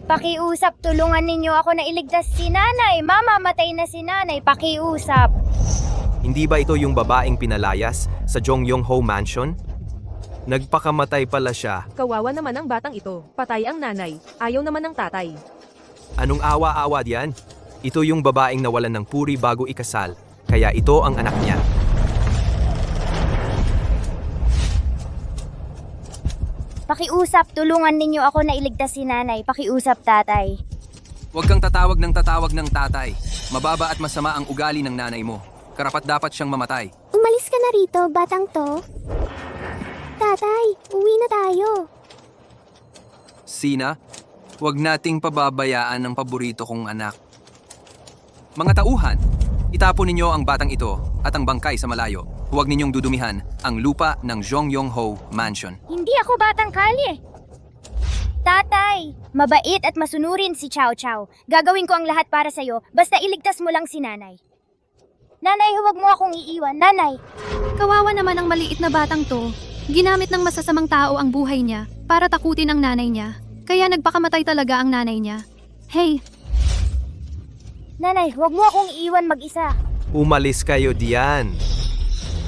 Pakiusap, tulungan ninyo ako na iligtas si nanay. Mamamatay na si nanay, pakiusap. Hindi ba ito yung babaeng pinalayas sa Jongyong-ho Mansion? Nagpakamatay pala siya. Kawawa naman ang batang ito. Patay ang nanay. Ayaw naman ng tatay. Anong awa-awa diyan? Ito yung babaeng nawalan ng puri bago ikasal, kaya ito ang anak niya. Pakiusap, tulungan ninyo ako na iligtas si nanay. Pakiusap, tatay. Huwag kang tatawag ng tatay. Mababa at masama ang ugali ng nanay mo. Karapat-dapat siyang mamatay. Umalis ka na rito, batang to. Tatay, uwi na tayo. Sina, huwag nating pababayaan ang paborito kong anak. Mga tauhan, itapon ninyo ang batang ito at ang bangkay sa malayo. Huwag ninyong dudumihan ang lupa ng Jongyong-ho Mansion. Hindi ako batang kalye. Tatay, mabait at masunurin si Chow Chow. Gagawin ko ang lahat para sa'yo, basta iligtas mo lang si nanay. Nanay, huwag mo akong iiwan. Nanay. Kawawa naman ang maliit na batang to. Ginamit ng masasamang tao ang buhay niya para takutin ang nanay niya. Kaya nagpakamatay talaga ang nanay niya. Hey, Nanay, huwag mo akong iiwan mag-isa. Umalis kayo diyan.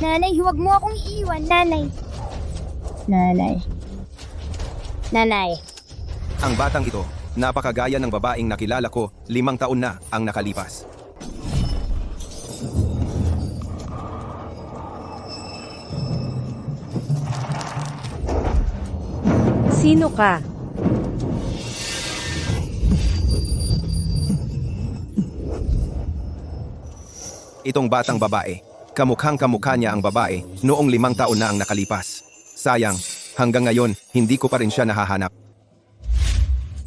Nanay, huwag mo akong iiwan. Nanay. Nanay. Nanay. Ang batang ito, napakagaya ng babaeng nakilala ko 5 taon na ang nakalipas. Sino ka? Itong batang babae, kamukhang kamukha niya ang babae noong 5 taon na ang nakalipas. Sayang, hanggang ngayon, hindi ko pa rin siya nahahanap.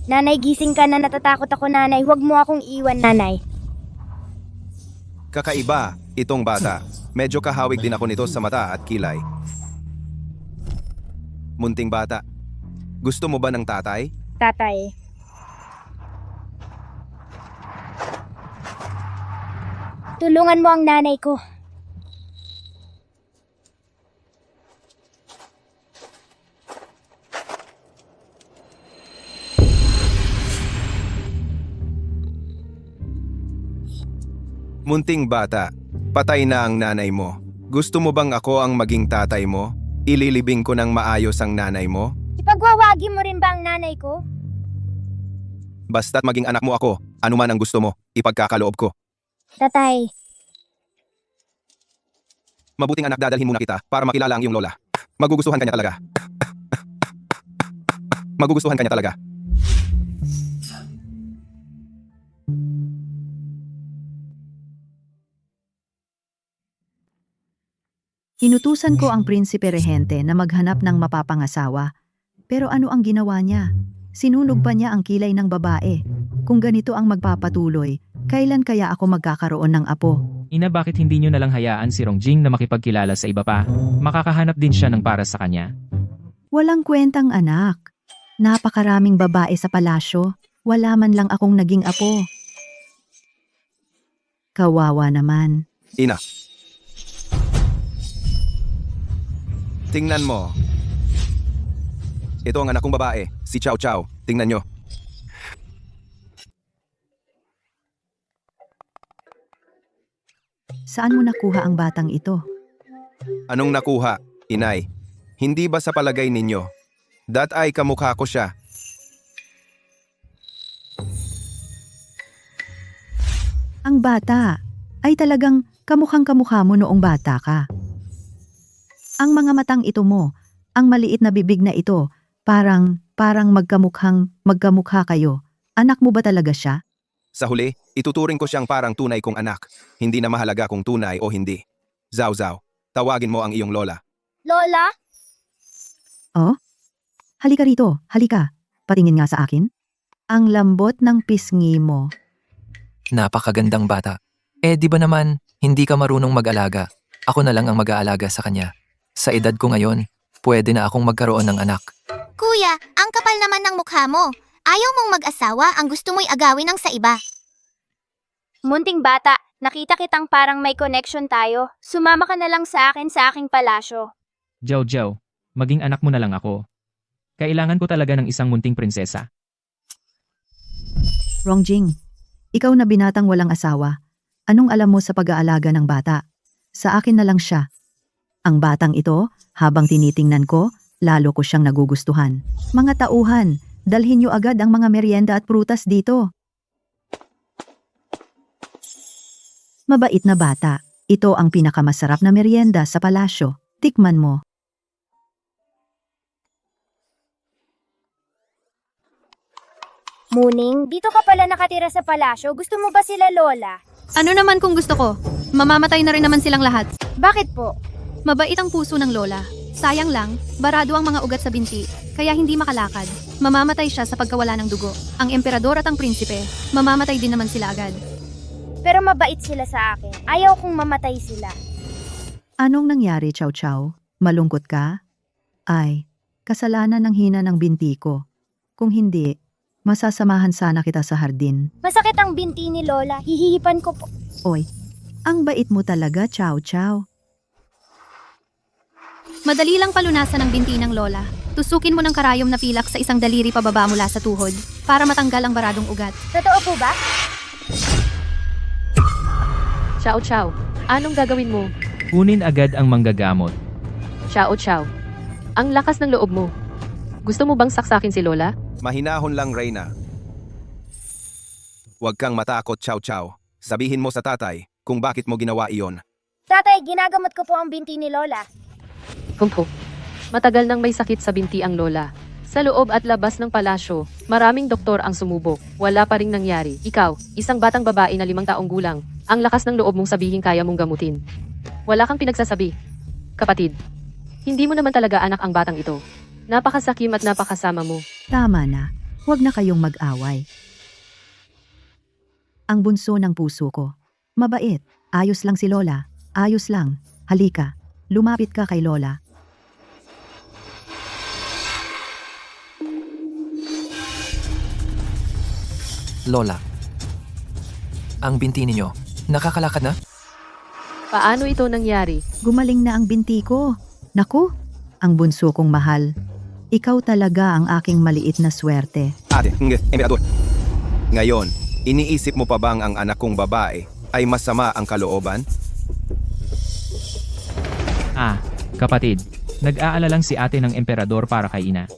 Nanay, gising ka na. Natatakot ako, nanay. Huwag mo akong iwan, nanay. Kakaiba, itong bata. Medyo kahawig din ako nito sa mata at kilay. Munting bata. Gusto mo ba ng tatay? Tatay. Tulungan mo ang nanay ko. Munting bata, patay na ang nanay mo. Gusto mo bang ako ang maging tatay mo? Ililibing ko ng maayos ang nanay mo? Ipagwawagi mo rin ba ang nanay ko? Basta't maging anak mo ako, anuman ang gusto mo, ipagkakaloob ko. Tatay. Mabuting anak, dadalhin muna kita para makilala ang iyong lola. Magugustuhan kanya talaga. Magugustuhan kanya talaga. Inutusan ko ang prinsipe rehente na maghanap ng mapapangasawa. Pero ano ang ginawa niya? Sinunog pa niya ang kilay ng babae. Kung ganito ang magpapatuloy, kailan kaya ako magkakaroon ng apo? Ina, bakit hindi nyo nalang hayaan si Rongjing na makipagkilala sa iba pa? Makakahanap din siya ng para sa kanya. Walang kwentang anak. Napakaraming babae sa palasyo. Wala man lang akong naging apo. Kawawa naman. Ina. Tingnan mo. Ito ang anak kong babae, si Chow Chow. Tingnan nyo. Saan mo nakuha ang batang ito? Anong nakuha, inay? Hindi ba sa palagay ninyo? Dat ay kamukha ko siya. Ang bata ay talagang kamukhang kamukha mo noong bata ka. Ang mga matang ito mo, ang maliit na bibig na ito, parang magkamukha kayo. Anak mo ba talaga siya? Sa huli, ituturing ko siyang parang tunay kong anak. Hindi na mahalaga kung tunay o hindi. Zhao Zhao, tawagin mo ang iyong lola. Lola? Oh? Halika rito, halika. Patingin nga sa akin. Ang lambot ng pisngi mo. Napakagandang bata. Di ba naman, hindi ka marunong mag-alaga? Ako na lang ang mag-aalaga sa kanya. Sa edad ko ngayon, pwede na akong magkaroon ng anak. Kuya, ang kapal naman ng mukha mo. Ayaw mong mag-asawa, ang gusto mo'y agawin ng sa iba. Munting bata, nakita kitang parang may connection tayo. Sumama ka na lang sa akin sa aking palasyo. Jiao Jiao, maging anak mo na lang ako. Kailangan ko talaga ng isang munting prinsesa. Rongjing, ikaw na binatang walang asawa. Anong alam mo sa pag-aalaga ng bata? Sa akin na lang siya. Ang batang ito, habang tinitingnan ko, lalo ko siyang nagugustuhan. Mga tauhan, dalhin niyo agad ang mga merienda at prutas dito. Mabait na bata. Ito ang pinakamasarap na merienda sa palasyo. Tikman mo. Muning, dito ka pala nakatira sa palasyo. Gusto mo ba sila lola? Ano naman kung gusto ko? Mamamatay na rin naman silang lahat. Bakit po? Mabait ang puso ng lola. Sayang lang, barado ang mga ugat sa binti, kaya hindi makalakad. Mamamatay siya sa pagkawala ng dugo. Ang emperador at ang prinsipe, mamamatay din naman sila agad. Pero mabait sila sa akin. Ayaw kong mamatay sila. Anong nangyari, Chow Chow? Malungkot ka? Ay, kasalanan ng hina ng binti ko. Kung hindi, masasamahan sana kita sa hardin. Masakit ang binti ni Lola. Hihihipan ko po. Oy, ang bait mo talaga, Chow Chow. Madali lang palunasan ang binti ng lola. Tusukin mo ng karayom na pilak sa isang daliri pababa mula sa tuhod para matanggal ang baradong ugat. Totoo po ba? Chow Chow, anong gagawin mo? Kunin agad ang manggagamot. Chow Chow, ang lakas ng loob mo. Gusto mo bang saksakin si Lola? Mahinahon lang, Reyna. Huwag kang matakot, Chow Chow. Sabihin mo sa tatay kung bakit mo ginawa iyon. Tatay, ginagamot ko po ang binti ni Lola. Kumpo. Matagal nang may sakit sa binti ang Lola. Sa loob at labas ng palasyo, maraming doktor ang sumubok. Wala pa ring nangyari. Ikaw, isang batang babae na 5 taong gulang. Ang lakas ng loob mong sabihin kaya mong gamutin. Wala kang pinagsasabi. Kapatid, hindi mo naman talaga anak ang batang ito. Napakasakim at napakasama mo. Tama na. Huwag na kayong mag-away. Ang bunso ng puso ko. Mabait. Ayos lang si Lola. Ayos lang. Halika. Lumapit ka kay Lola. Lola, ang binti ninyo, nakakalakad na? Paano ito nangyari? Gumaling na ang binti ko. Naku, ang bunso kong mahal. Ikaw talaga ang aking maliit na swerte. Ate, emperador. Ngayon, iniisip mo pa bang ang anak kong babae ay masama ang kalooban? Ah, kapatid, nag-aalala lang si ate ng emperador para kay ina.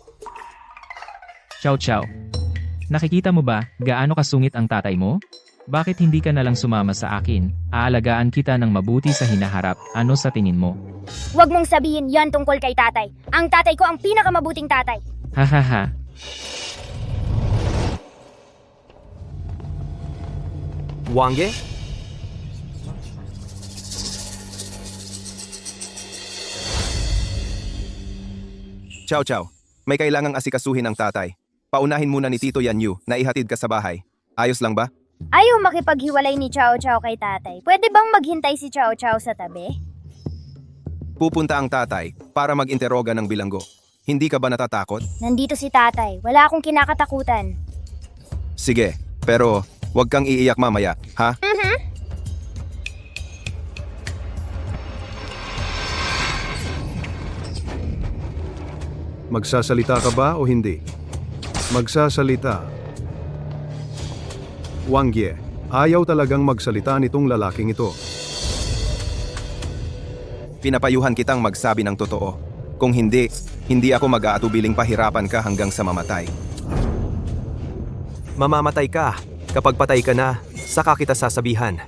Chow Chow, nakikita mo ba gaano kasungit ang tatay mo? Bakit hindi ka nalang sumama sa akin? Aalagaan kita ng mabuti sa hinaharap. Ano sa tingin mo? Huwag mong sabihin yan tungkol kay tatay. Ang tatay ko ang pinakamabuting tatay. Hahaha. Wangye? Chow Chow, may kailangang asikasuhin ang tatay. Paunahin muna ni Tito Yanyu na ihatid ka sa bahay. Ayos lang ba? Ayaw makipaghiwalay ni Chow Chow kay tatay. Pwede bang maghintay si Chow Chow sa tabi? Pupunta ang tatay para mag-interoga ng bilanggo. Hindi ka ba natatakot? Nandito si tatay. Wala akong kinakatakutan. Sige, pero huwag kang iiyak mamaya, ha? Magsasalita ka ba o hindi? Magsasalita. Wangye, ayaw talagang magsalita nitong lalaking ito. Pinapayuhan kitang magsabi ng totoo. Kung hindi, hindi ako mag-aatubiling pahirapan ka hanggang sa mamatay. Mamamatay ka. Kapag patay ka na, saka kita sasabihan.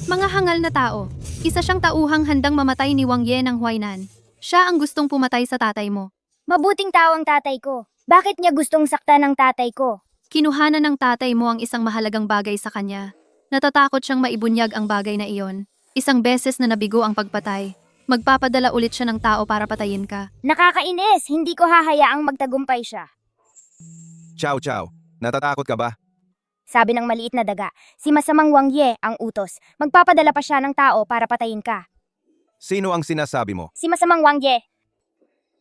Mga hangal na tao. Isa siyang tauhang handang mamatay ni Wang Ye ng Huainan. Siya ang gustong pumatay sa tatay mo. Mabuting tao ang tatay ko. Bakit niya gustong saktan ng tatay ko? Kinuhanan ng tatay mo ang isang mahalagang bagay sa kanya. Natatakot siyang maibunyag ang bagay na iyon. Isang beses na nabigo ang pagpatay. Magpapadala ulit siya ng tao para patayin ka. Nakakainis. Hindi ko hahayaang magtagumpay siya. Chow Chow, natatakot ka ba? Sabi ng maliit na daga, si masamang Wang Ye ang utos. Magpapadala pa siya ng tao para patayin ka. Sino ang sinasabi mo? Si masamang Wang Ye.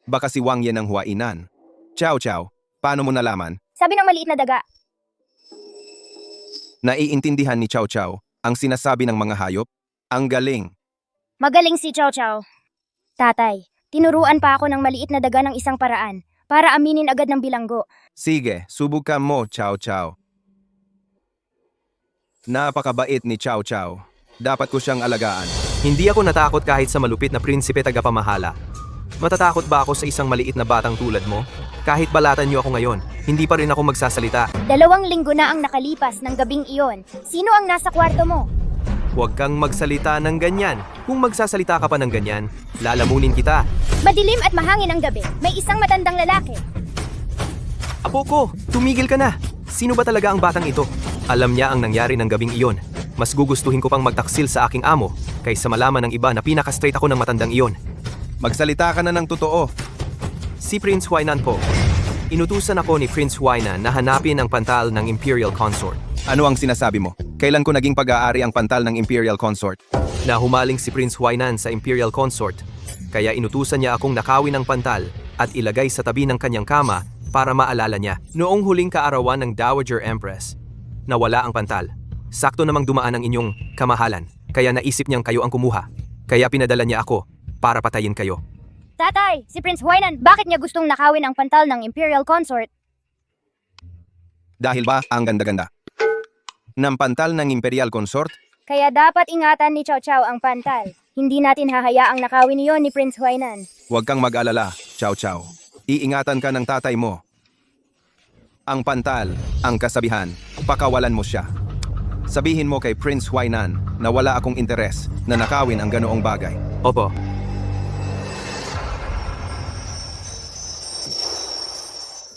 Baka si Wang Ye ng Huainan. Chow Chow, paano mo nalaman? Sabi ng maliit na daga. Naiintindihan ni Chow Chow ang sinasabi ng mga hayop? Ang galing. Magaling si Chow Chow. Tatay, tinuruan pa ako ng maliit na daga ng isang paraan para aminin agad ng bilanggo. Sige, subukan mo, Chow Chow. Napakabait ni Chow Chow. Dapat ko siyang alagaan. Hindi ako natakot kahit sa malupit na prinsipe tagapamahala. Matatakot ba ako sa isang maliit na batang tulad mo? Kahit balatan niyo ako ngayon, hindi pa rin ako magsasalita. 2 linggo na ang nakalipas ng gabing iyon. Sino ang nasa kwarto mo? Huwag kang magsalita ng ganyan. Kung magsasalita ka pa ng ganyan, lalamunin kita. Madilim at mahangin ang gabi. May isang matandang lalaki. Apo ko, tumigil ka na. Sino ba talaga ang batang ito? Alam niya ang nangyari ng gabing iyon. Mas gugustuhin ko pang magtaksil sa aking amo kaysa malaman ng iba na pinaka-straight ako ng matandang iyon. Magsalita ka na ng totoo. Si Prince Huainan po. Inutusan ako ni Prince Huainan na hanapin ang pantal ng Imperial Consort. Ano ang sinasabi mo? Kailan ko naging pag-aari ang pantal ng Imperial Consort? Na humaling si Prince Huainan sa Imperial Consort, kaya inutusan niya akong nakawin ang pantal at ilagay sa tabi ng kanyang kama para maalala niya. Noong huling kaarawan ng Dowager Empress, nawala ang pantal. Sakto namang dumaan ang inyong kamahalan, kaya naisip niyang kayo ang kumuha. Kaya pinadala niya ako para patayin kayo. Tatay, si Prince Huainan, bakit niya gustong nakawin ang pantal ng Imperial Consort? Dahil ba ang ganda-ganda ng pantal ng Imperial Consort? Kaya dapat ingatan ni Chow Chow ang pantal. Hindi natin hahayaang nakawin iyon ni Prince Huainan. Huwag kang mag-alala, Chow Chow. Iingatan ka ng tatay mo. Ang pantal, ang kasabihan, pakawalan mo siya. Sabihin mo kay Prince Huainan na wala akong interes na nakawin ang ganoong bagay. Opo.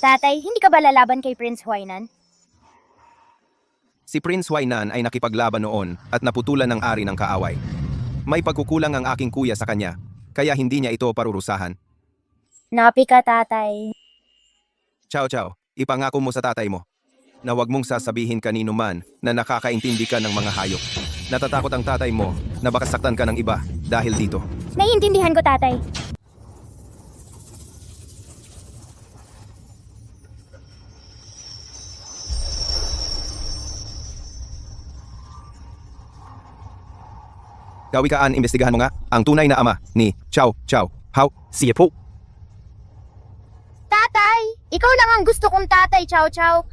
Tatay, hindi ka ba lalaban kay Prince Huainan? Si Prince Huainan ay nakipaglaban noon at naputulan ng ari ng kaaway. May pagkukulang ang aking kuya sa kanya, kaya hindi niya ito parurusahan. Napi ka, tatay. Chow Chow, ipangako mo sa tatay mo na huwag mong sasabihin kanino man na nakakaintindi ka ng mga hayop. Natatakot ang tatay mo na baka saktan ka ng iba dahil dito. Naiintindihan ko, tatay. Gawikaan, imbestigahan mo nga ang tunay na ama ni Chow Chow. How? Siya po. Tatay! Ikaw lang ang gusto kong tatay, Chow Chow.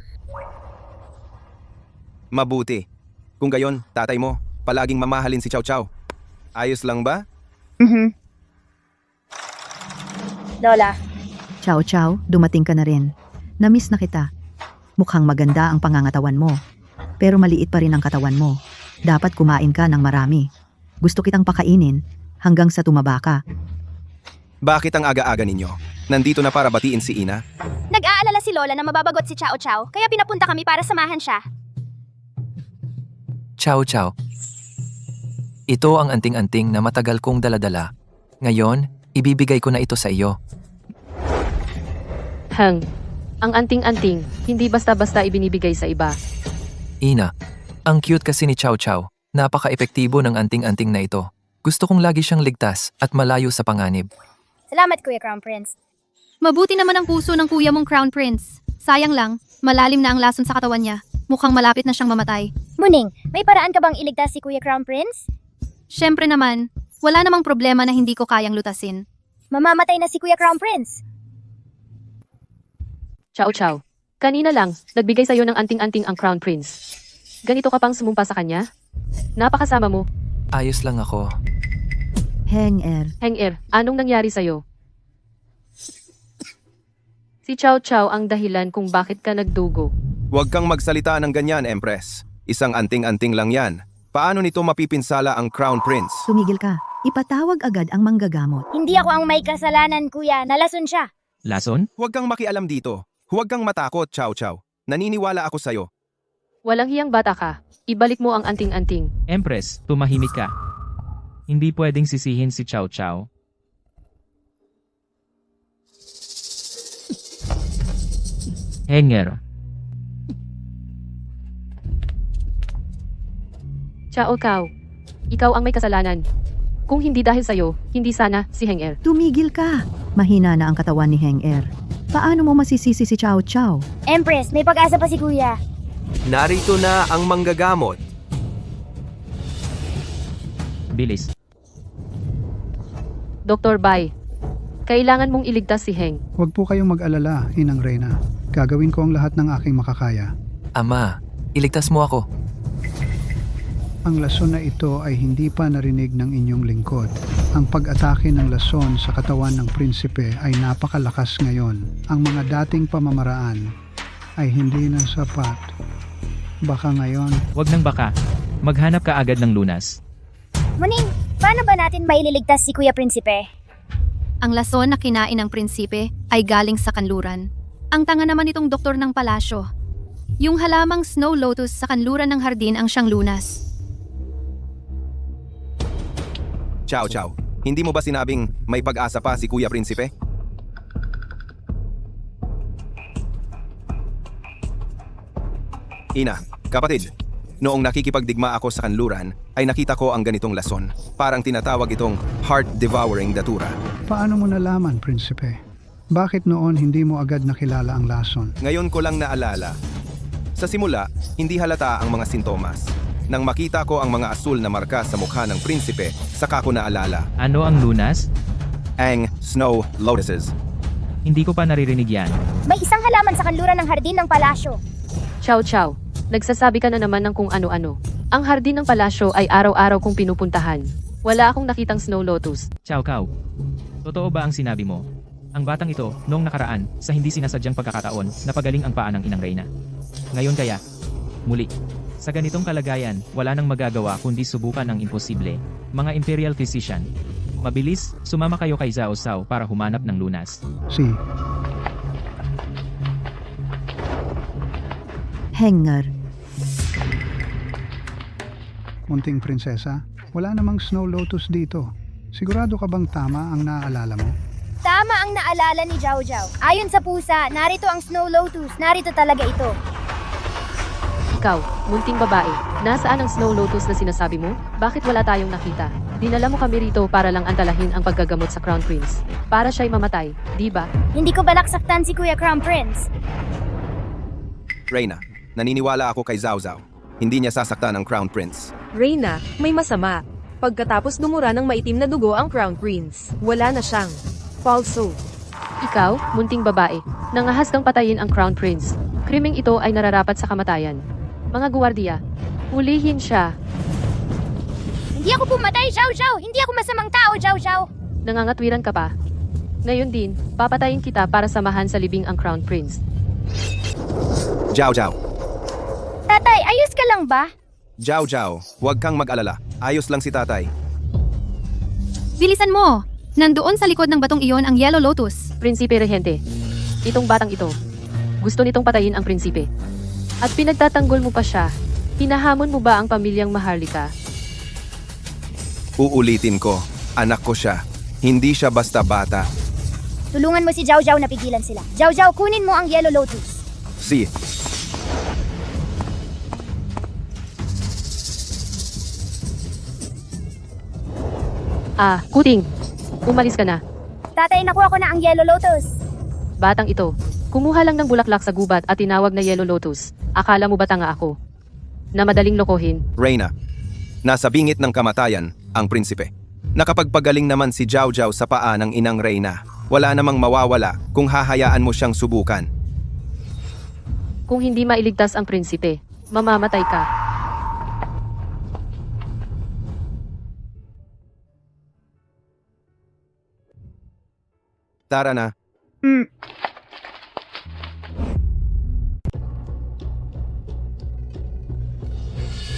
Mabuti. Kung gayon, tatay mo, palaging mamahalin si Chow Chow. Ayos lang ba? Lola. Chow Chow, dumating ka na rin. Namiss na kita. Mukhang maganda ang pangangatawan mo. Pero maliit pa rin ang katawan mo. Dapat kumain ka ng marami. Gusto kitang pakainin hanggang sa tumaba ka. Bakit ang aga-aga ninyo? Nandito na para batiin si Ina? Nag-aalala si Lola na mababagot si Chow Chow, kaya pinapunta kami para samahan siya. Chow Chow. Ito ang anting-anting na matagal kong daladala. Ngayon, ibibigay ko na ito sa iyo. Hang. Ang anting-anting, hindi basta-basta ibinibigay sa iba. Ina, ang cute kasi ni Chow Chow. Napaka-epektibo ng anting-anting na ito. Gusto kong lagi siyang ligtas at malayo sa panganib. Salamat, Kuya Crown Prince. Mabuti naman ang puso ng kuya mong Crown Prince. Sayang lang, malalim na ang lason sa katawan niya. Mukhang malapit na siyang mamatay. Muning, may paraan ka bang iligtas si Kuya Crown Prince? Siyempre naman, wala namang problema na hindi ko kayang lutasin. Mamamatay na si Kuya Crown Prince. Chow Chow. Kanina lang, nagbigay sa'yo ng anting-anting ang Crown Prince. Ganito ka pang sumumpa sa kanya? Napakasama mo. Ayos lang ako. Heng-er. Heng-er, anong nangyari sa'yo? Si Chow Chow ang dahilan kung bakit ka nagdugo. Huwag kang magsalita ng ganyan, Empress. Isang anting-anting lang yan. Paano nito mapipinsala ang Crown Prince? Tumigil ka. Ipatawag agad ang manggagamot. Hindi ako ang may kasalanan, Kuya. Nalason siya. Lason? Huwag kang makialam dito. Huwag kang matakot, Chow Chow. Naniniwala ako sa'yo. Walang hiyang bata ka. Ibalik mo ang anting-anting. Empress, tumahimik ka. Hindi pwedeng sisihin si Chow Chow. Henger. Chow Chow. Ikaw ang may kasalanan. Kung hindi dahil sa'yo, hindi sana si Heng-er. Tumigil ka. Mahina na ang katawan ni Heng-er. Paano mo masisisi si Chow Chow? Empress, may pag-asa pa si Kuya. Narito na ang manggagamot. Bilis. Dr. Bai, kailangan mong iligtas si Heng. Huwag po kayong mag-alala, Inang Reyna. Gagawin ko ang lahat ng aking makakaya. Ama, iligtas mo ako. Ang lason na ito ay hindi pa narinig ng inyong lingkod. Ang pag-atake ng lason sa katawan ng prinsipe ay napakalakas ngayon. Ang mga dating pamamaraan ay hindi na sapat. Baka ngayon, Wag nang baka. Maghanap ka agad ng lunas. Muning, paano ba natin maililigtas si Kuya Prinsipe? Ang lason na kinain ng prinsipe ay galing sa kanluran. Ang tanga naman itong doktor ng palasyo. Yung halamang snow lotus sa kanluran ng hardin ang siyang lunas. Chow Chow, hindi mo ba sinabing may pag-asa pa si Kuya Prinsipe? Ina, kapatid, noong nakikipagdigma ako sa kanluran, ay nakita ko ang ganitong lason. Parang tinatawag itong heart-devouring datura. paano mo nalaman, prinsipe? Bakit noon hindi mo agad nakilala ang lason? Ngayon ko lang naalala. Sa simula, hindi halata ang mga sintomas. Nang makita ko ang mga asul na marka sa mukha ng prinsipe, saka ko naalala. Ano ang lunas? Ang snow lotuses. Hindi ko pa naririnig yan. May isang halaman sa kanluran ng hardin ng palasyo. Chow Chow, nagsasabi ka na naman ng kung ano-ano. Ang hardin ng palasyo ay araw-araw kong pinupuntahan. Wala akong nakitang snow lotus. Chow Kao. Totoo ba ang sinabi mo? Ang batang ito, noong nakaraan, sa hindi sinasadyang pagkakataon, napagaling ang paa ng Inang Reyna. Ngayon kaya, muli. Sa ganitong kalagayan, wala nang magagawa kundi subukan ang imposible. Mga Imperial Physician, mabilis, sumama kayo kay Zhao Zhao para humanap ng lunas. Si, Hanger. munting prinsesa, wala namang snow lotus dito. Sigurado ka bang tama ang naaalala mo? Tama ang naalala ni Zhao Zhao. Ayon sa pusa, narito ang snow lotus. Narito talaga ito. Ikaw, munting babae, nasaan ang snow lotus na sinasabi mo? Bakit wala tayong nakita? Dinala mo kami rito para lang antalahin ang paggagamot sa Crown Prince. Para siya'y mamatay, di ba? Hindi ko balak saktan si Kuya Crown Prince. Reyna, naniniwala ako kay Zhao Zhao. Hindi niya sasaktan ang Crown Prince. Reyna, may masama. Pagkatapos dumura ng maitim na dugo ang Crown Prince, wala na siyang falso. Ikaw, munting babae, nangahas kang patayin ang Crown Prince. Krimeng ito ay nararapat sa kamatayan. Mga guwardiya, hulihin siya. Hindi ako pumatay, Zhao Zhao. Hindi ako masamang tao, Zhao Zhao. Nangangatwiran ka pa. Ngayon din, papatayin kita para samahan sa libing ang Crown Prince. Zhao Zhao. Tatay, ayos ka lang ba? Zhao Zhao, huwag kang mag-alala. Ayos lang si tatay. Bilisan mo! Nandoon sa likod ng batong iyon ang Yellow Lotus. Prinsipe Regente, itong batang ito, gusto nitong patayin ang prinsipe. At pinagtatanggol mo pa siya. Hinahamon mo ba ang pamilyang Maharlika? Uulitin ko, anak ko siya. Hindi siya basta bata. Tulungan mo si Zhao Zhao na pigilan sila. Zhao Zhao, kunin mo ang Yellow Lotus. Si, Kuting, umalis ka na. Tatay, nakuha ko na ang Yellow Lotus. Batang ito, kumuha lang ng bulaklak sa gubat at tinawag na Yellow Lotus. Akala mo ba tanga ako? Na madaling lokohin? Reyna, nasa bingit ng kamatayan ang prinsipe. Nakapagpagaling naman si Zhao Zhao sa paa ng Inang Reyna. Wala namang mawawala kung hahayaan mo siyang subukan. Kung hindi mailigtas ang prinsipe, mamamatay ka. Tara na.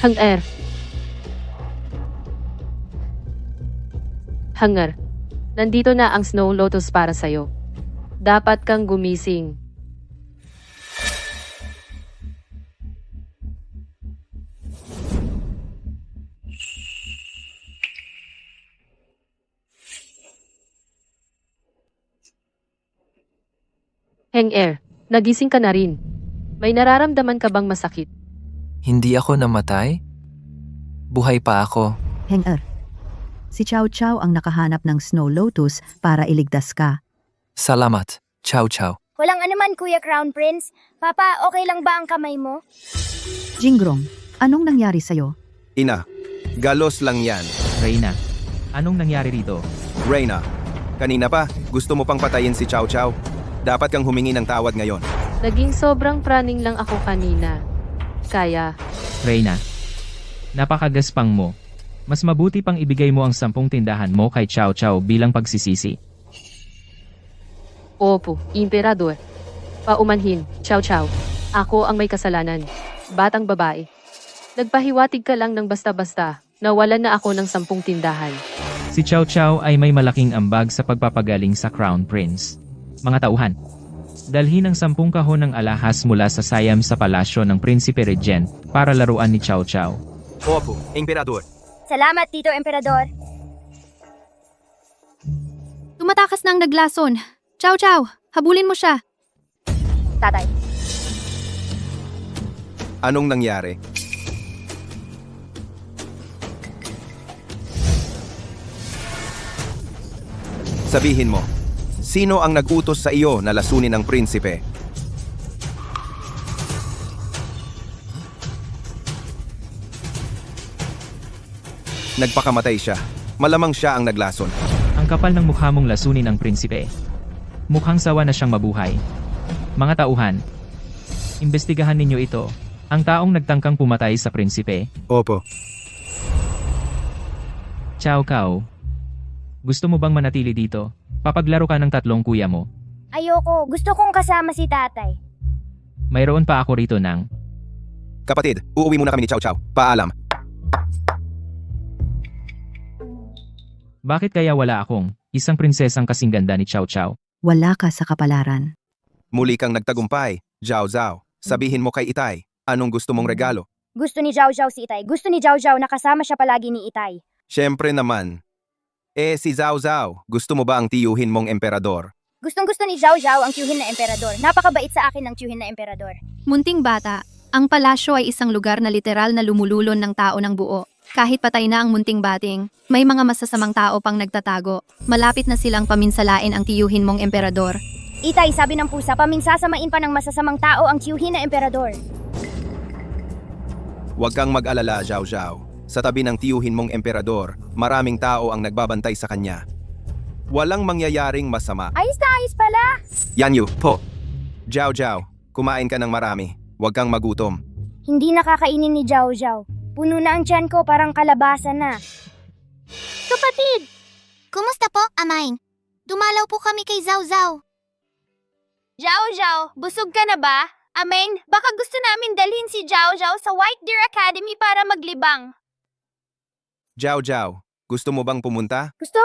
Hanger. Hanger, nandito na ang Snow Lotus para sa'yo. Dapat kang gumising. Hanger, nagising ka na rin. May nararamdaman ka bang masakit? Hindi ako namatay? Buhay pa ako. Hanger. Si Chow Chow ang nakahanap ng Snow Lotus para iligtas ka. Salamat, Chow Chow. Walang anuman, Kuya Crown Prince. Papa, okay lang ba ang kamay mo? Jingrong, anong nangyari sa'yo? Ina, galos lang yan. Reyna, anong nangyari rito? Reyna, kanina pa, gusto mo pang patayin si Chow Chow? Dapat kang humingi ng tawad ngayon. Naging sobrang praning lang ako kanina. Kaya, Reyna, Napakagaspang mo. Mas mabuti pang ibigay mo ang 10 tindahan mo kay Chow Chow bilang pagsisisi. Opo, Emperador. Paumanhin, Chow Chow. Ako ang may kasalanan. Batang babae. Nagpahiwatig ka lang ng basta-basta. Nawalan na ako ng 10 tindahan. Si Chow Chow ay may malaking ambag sa pagpapagaling sa Crown Prince. Mga tauhan, dalhin ang 10 kahon ng alahas mula sa Siam sa palasyo ng Prinsipe Regent para laruan ni Chow Chow. Opo, Emperador. Salamat, Tito Emperador. Tumatakas na ang naglason. Chow Chow, habulin mo siya. Tatay. Anong nangyari? Sabihin mo, sino ang nag-utos sa iyo na lasunin ang prinsipe? Nagpakamatay siya. Malamang siya ang naglason. Ang kapal ng mukha mong lasunin ang prinsipe. Mukhang sawa na siyang mabuhay. Mga tauhan, imbestigahan ninyo ito. Ang taong nagtangkang pumatay sa prinsipe. Opo. Chow Chow. Gusto mo bang manatili dito? Papaglaro ka ng 3 kuya mo. Ayoko. Gusto kong kasama si tatay. Mayroon pa ako rito ng... Kapatid, uuwi muna kami ni Chow Chow. Paalam. Bakit kaya wala akong isang prinsesang kasing ganda ni Chow Chow? Wala ka sa kapalaran. Muli kang nagtagumpay, Zhao Zhao. Sabihin mo kay Itay, anong gusto mong regalo? Gusto ni Zhao Zhao si Itay. Gusto ni Zhao Zhao na kasama siya palagi ni Itay. Siyempre naman. Si Zhao Zhao, gusto mo ba ang tiyuhin mong emperador? Gustong-gusto ni Zhao Zhao ang tiyuhin na emperador. Napakabait sa akin ng tiyuhin na emperador. Munting bata, ang palasyo ay isang lugar na literal na lumululon ng tao ng buo. Kahit patay na ang munting bating, may mga masasamang tao pang nagtatago. Malapit na silang paminsalain ang tiyuhin mong emperador. Itay, sabi ng pusa, paminsasamain pa ng masasamang tao ang tiyuhin na emperador. Huwag kang mag-alala, Zhao Zhao. Sa tabi ng tiyuhin mong emperador, maraming tao ang nagbabantay sa kanya. Walang mangyayaring masama. Ayos na ayos pala! Yanyu, po. Zhao Zhao, kumain ka ng marami. Huwag kang magutom. Hindi nakakainin ni Zhao Zhao. Puno na ang tiyan ko, parang kalabasa na. Kapatid! Kumusta po, Amain? Dumalaw po kami kay Zhao Zhao. Zhao Zhao, busog ka na ba? Amen, baka gusto namin dalhin si Zhao Zhao sa White Deer Academy para maglibang. Zhao Zhao, gusto mo bang pumunta? Gusto?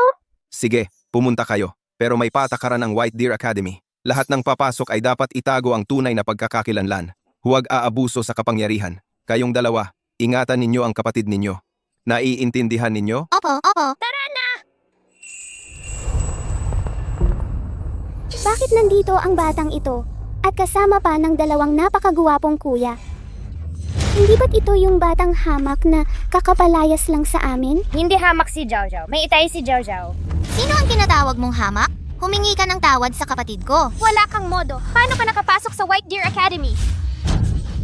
Sige, pumunta kayo. Pero may patakaran ng White Deer Academy. Lahat ng papasok ay dapat itago ang tunay na pagkakakilanlan. Huwag aabuso sa kapangyarihan. Kayong dalawa, ingatan ninyo ang kapatid ninyo. Naiintindihan ninyo? Opo, opo. Tara na! Bakit nandito ang batang ito? At kasama pa ng 2 napakaguwapong kuya. Hindi ba't ito yung batang hamak na kakapalayas lang sa amin? Hindi hamak si Zhao Zhao. May Itay si Zhao Zhao. Sino ang tinatawag mong hamak? Humingi ka ng tawad sa kapatid ko. Wala kang modo. Paano ka nakapasok sa White Deer Academy?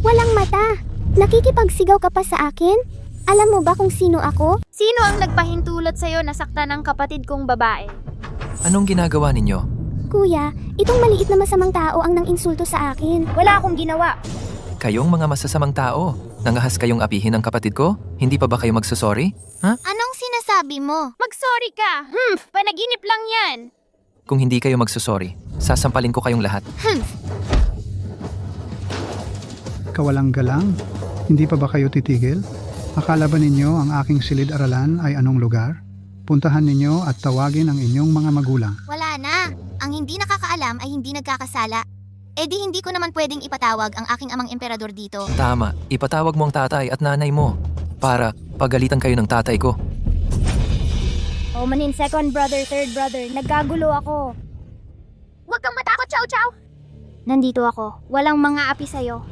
Walang mata. Nakikipagsigaw ka pa sa akin? Alam mo ba kung sino ako? Sino ang nagpahintulot sa'yo na saktan ng kapatid kong babae? Anong ginagawa ninyo? Kuya, itong maliit na masamang tao ang nang insulto sa akin. Wala akong ginawa. Kayong mga masasamang tao. Nangahas kayong apihin ang kapatid ko? Hindi pa ba kayo magsusorry? Ha? Anong sinasabi mo? Mag-sorry ka. Panaginip lang yan. Kung hindi kayo magsusorry, sasampalin ko kayong lahat. Kawalang galang? Hindi pa ba kayo titigil? Akala ba ninyo ang aking silid-aralan ay anong lugar? Puntahan ninyo at tawagin ang inyong mga magulang. Wala na. Ang hindi nakakaalam ay hindi nagkakasala. Eh di hindi ko naman pwedeng ipatawag ang aking amang emperador dito. Tama, ipatawag mo ang tatay at nanay mo para pagalitan kayo ng tatay ko. Oh, manin, second brother, third brother. Nagkagulo ako. Huwag kang matakot, Chow Chow. Nandito ako. Walang mga api sa'yo.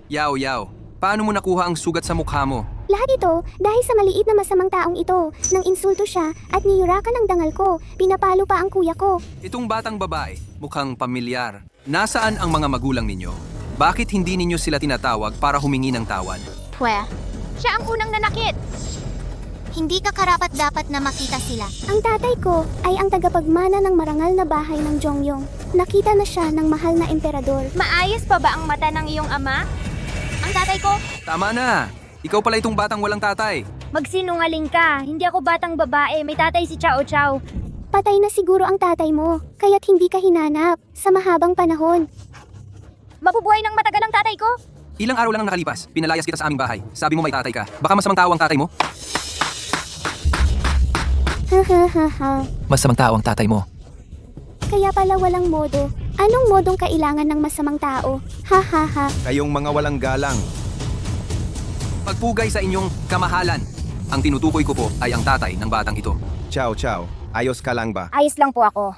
Yao, Yao, paano mo nakuha ang sugat sa mukha mo? Lahat ito dahil sa maliit na masamang taong ito. Nang insulto siya at niyurakan ang dangal ko. Pinapalo pa ang kuya ko. Itong batang babae, mukhang pamilyar. Nasaan ang mga magulang ninyo? Bakit hindi ninyo sila tinatawag para humingi ng tawad? Pwe, siya ang unang nanakit. Hindi ka karapat-dapat na makita sila. Ang tatay ko ay ang tagapagmana ng marangal na bahay ng Jongyong. Nakita na siya ng mahal na emperador. Maayos pa ba ang mata ng iyong ama? Ang tatay ko? Tama na! Ikaw pala itong batang walang tatay. Magsinungaling ka. Hindi ako batang babae. May tatay si Chow Chow. Patay na siguro ang tatay mo, kaya't hindi ka hinanap sa mahabang panahon. Mabubuhay ng matagal ang tatay ko? Ilang araw lang ang nakalipas, pinalayas kita sa aming bahay. Sabi mo may tatay ka. Baka masamang tao ang tatay mo? Ha. Masamang tao ang tatay mo. Kaya pala walang modo. Anong modong kailangan ng masamang tao? Ha. Kayong mga walang galang. Pagpugay sa inyong kamahalan. Ang tinutukoy ko po ay ang tatay ng batang ito. Chow Chow, ayos ka lang ba? Ayos lang po ako.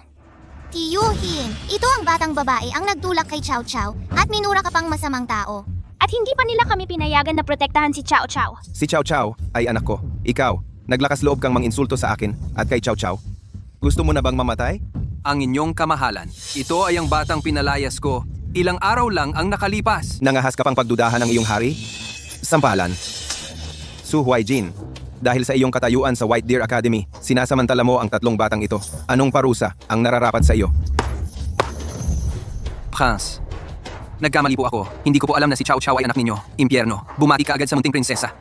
Tiyuhin, ito ang batang babae ang nagtulak kay Chow Chow at minura ka pang masamang tao. At hindi pa nila kami pinayagan na protektahan si Chow Chow. Si Chow Chow ay anak ko. Ikaw, naglakas loob kang manginsulto sa akin at kay Chow Chow. Gusto mo na bang mamatay? Ang inyong kamahalan. Ito ay ang batang pinalayas ko. Ilang araw lang ang nakalipas. Nangahas ka pang pagdudahan ng iyong hari? Sampalan. Su Huaijin, dahil sa iyong katayuan sa White Deer Academy, sinasamantala mo ang tatlong batang ito. Anong parusa ang nararapat sa iyo? Prince, nagkamali po ako. Hindi ko po alam na si Chow Chow ay anak ninyo. Impyerno, bumati ka agad sa munting prinsesa.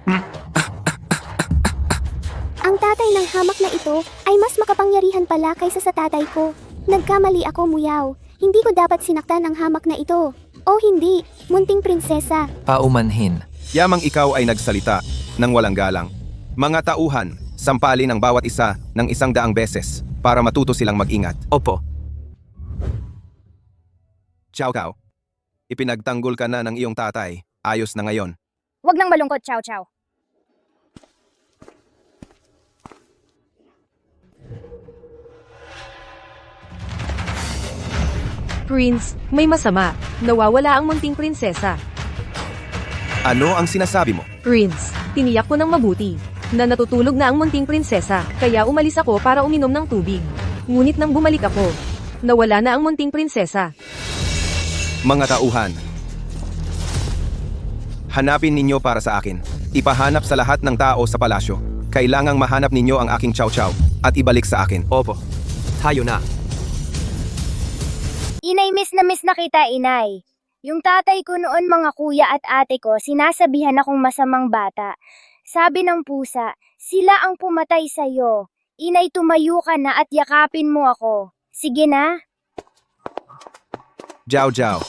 Ang tatay ng hamak na ito ay mas makapangyarihan pala kaysa sa tatay ko. Nagkamali ako, Muyaw. Hindi ko dapat sinaktan ang hamak na ito. O hindi, munting prinsesa. Paumanhin. Yamang ikaw ay nagsalita ng walang galang. Mga tauhan, sampalin ang bawat isa ng 100 beses para matuto silang mag-ingat. Opo. Chow Chow, ipinagtanggol ka na ng iyong tatay. Ayos na ngayon. Huwag nang malungkot, Chow Chow. Prince, may masama. Nawawala ang munting prinsesa. Ano ang sinasabi mo? Prince, tiniyak ko ng mabuti na natutulog na ang munting prinsesa, kaya umalis ako para uminom ng tubig. Ngunit nang bumalik ako, nawala na ang munting prinsesa. Mga tauhan, hanapin ninyo para sa akin. Ipahanap sa lahat ng tao sa palasyo. Kailangang mahanap ninyo ang aking Chow Chow at ibalik sa akin. Opo. Tayo na. Inay, miss na kita, inay. Yung tatay ko noon, mga kuya at ate ko, sinasabihan akong masamang bata. Sabi ng pusa, sila ang pumatay sa'yo. Inay, tumayo ka na at yakapin mo ako. Sige na. Jiao Jiao.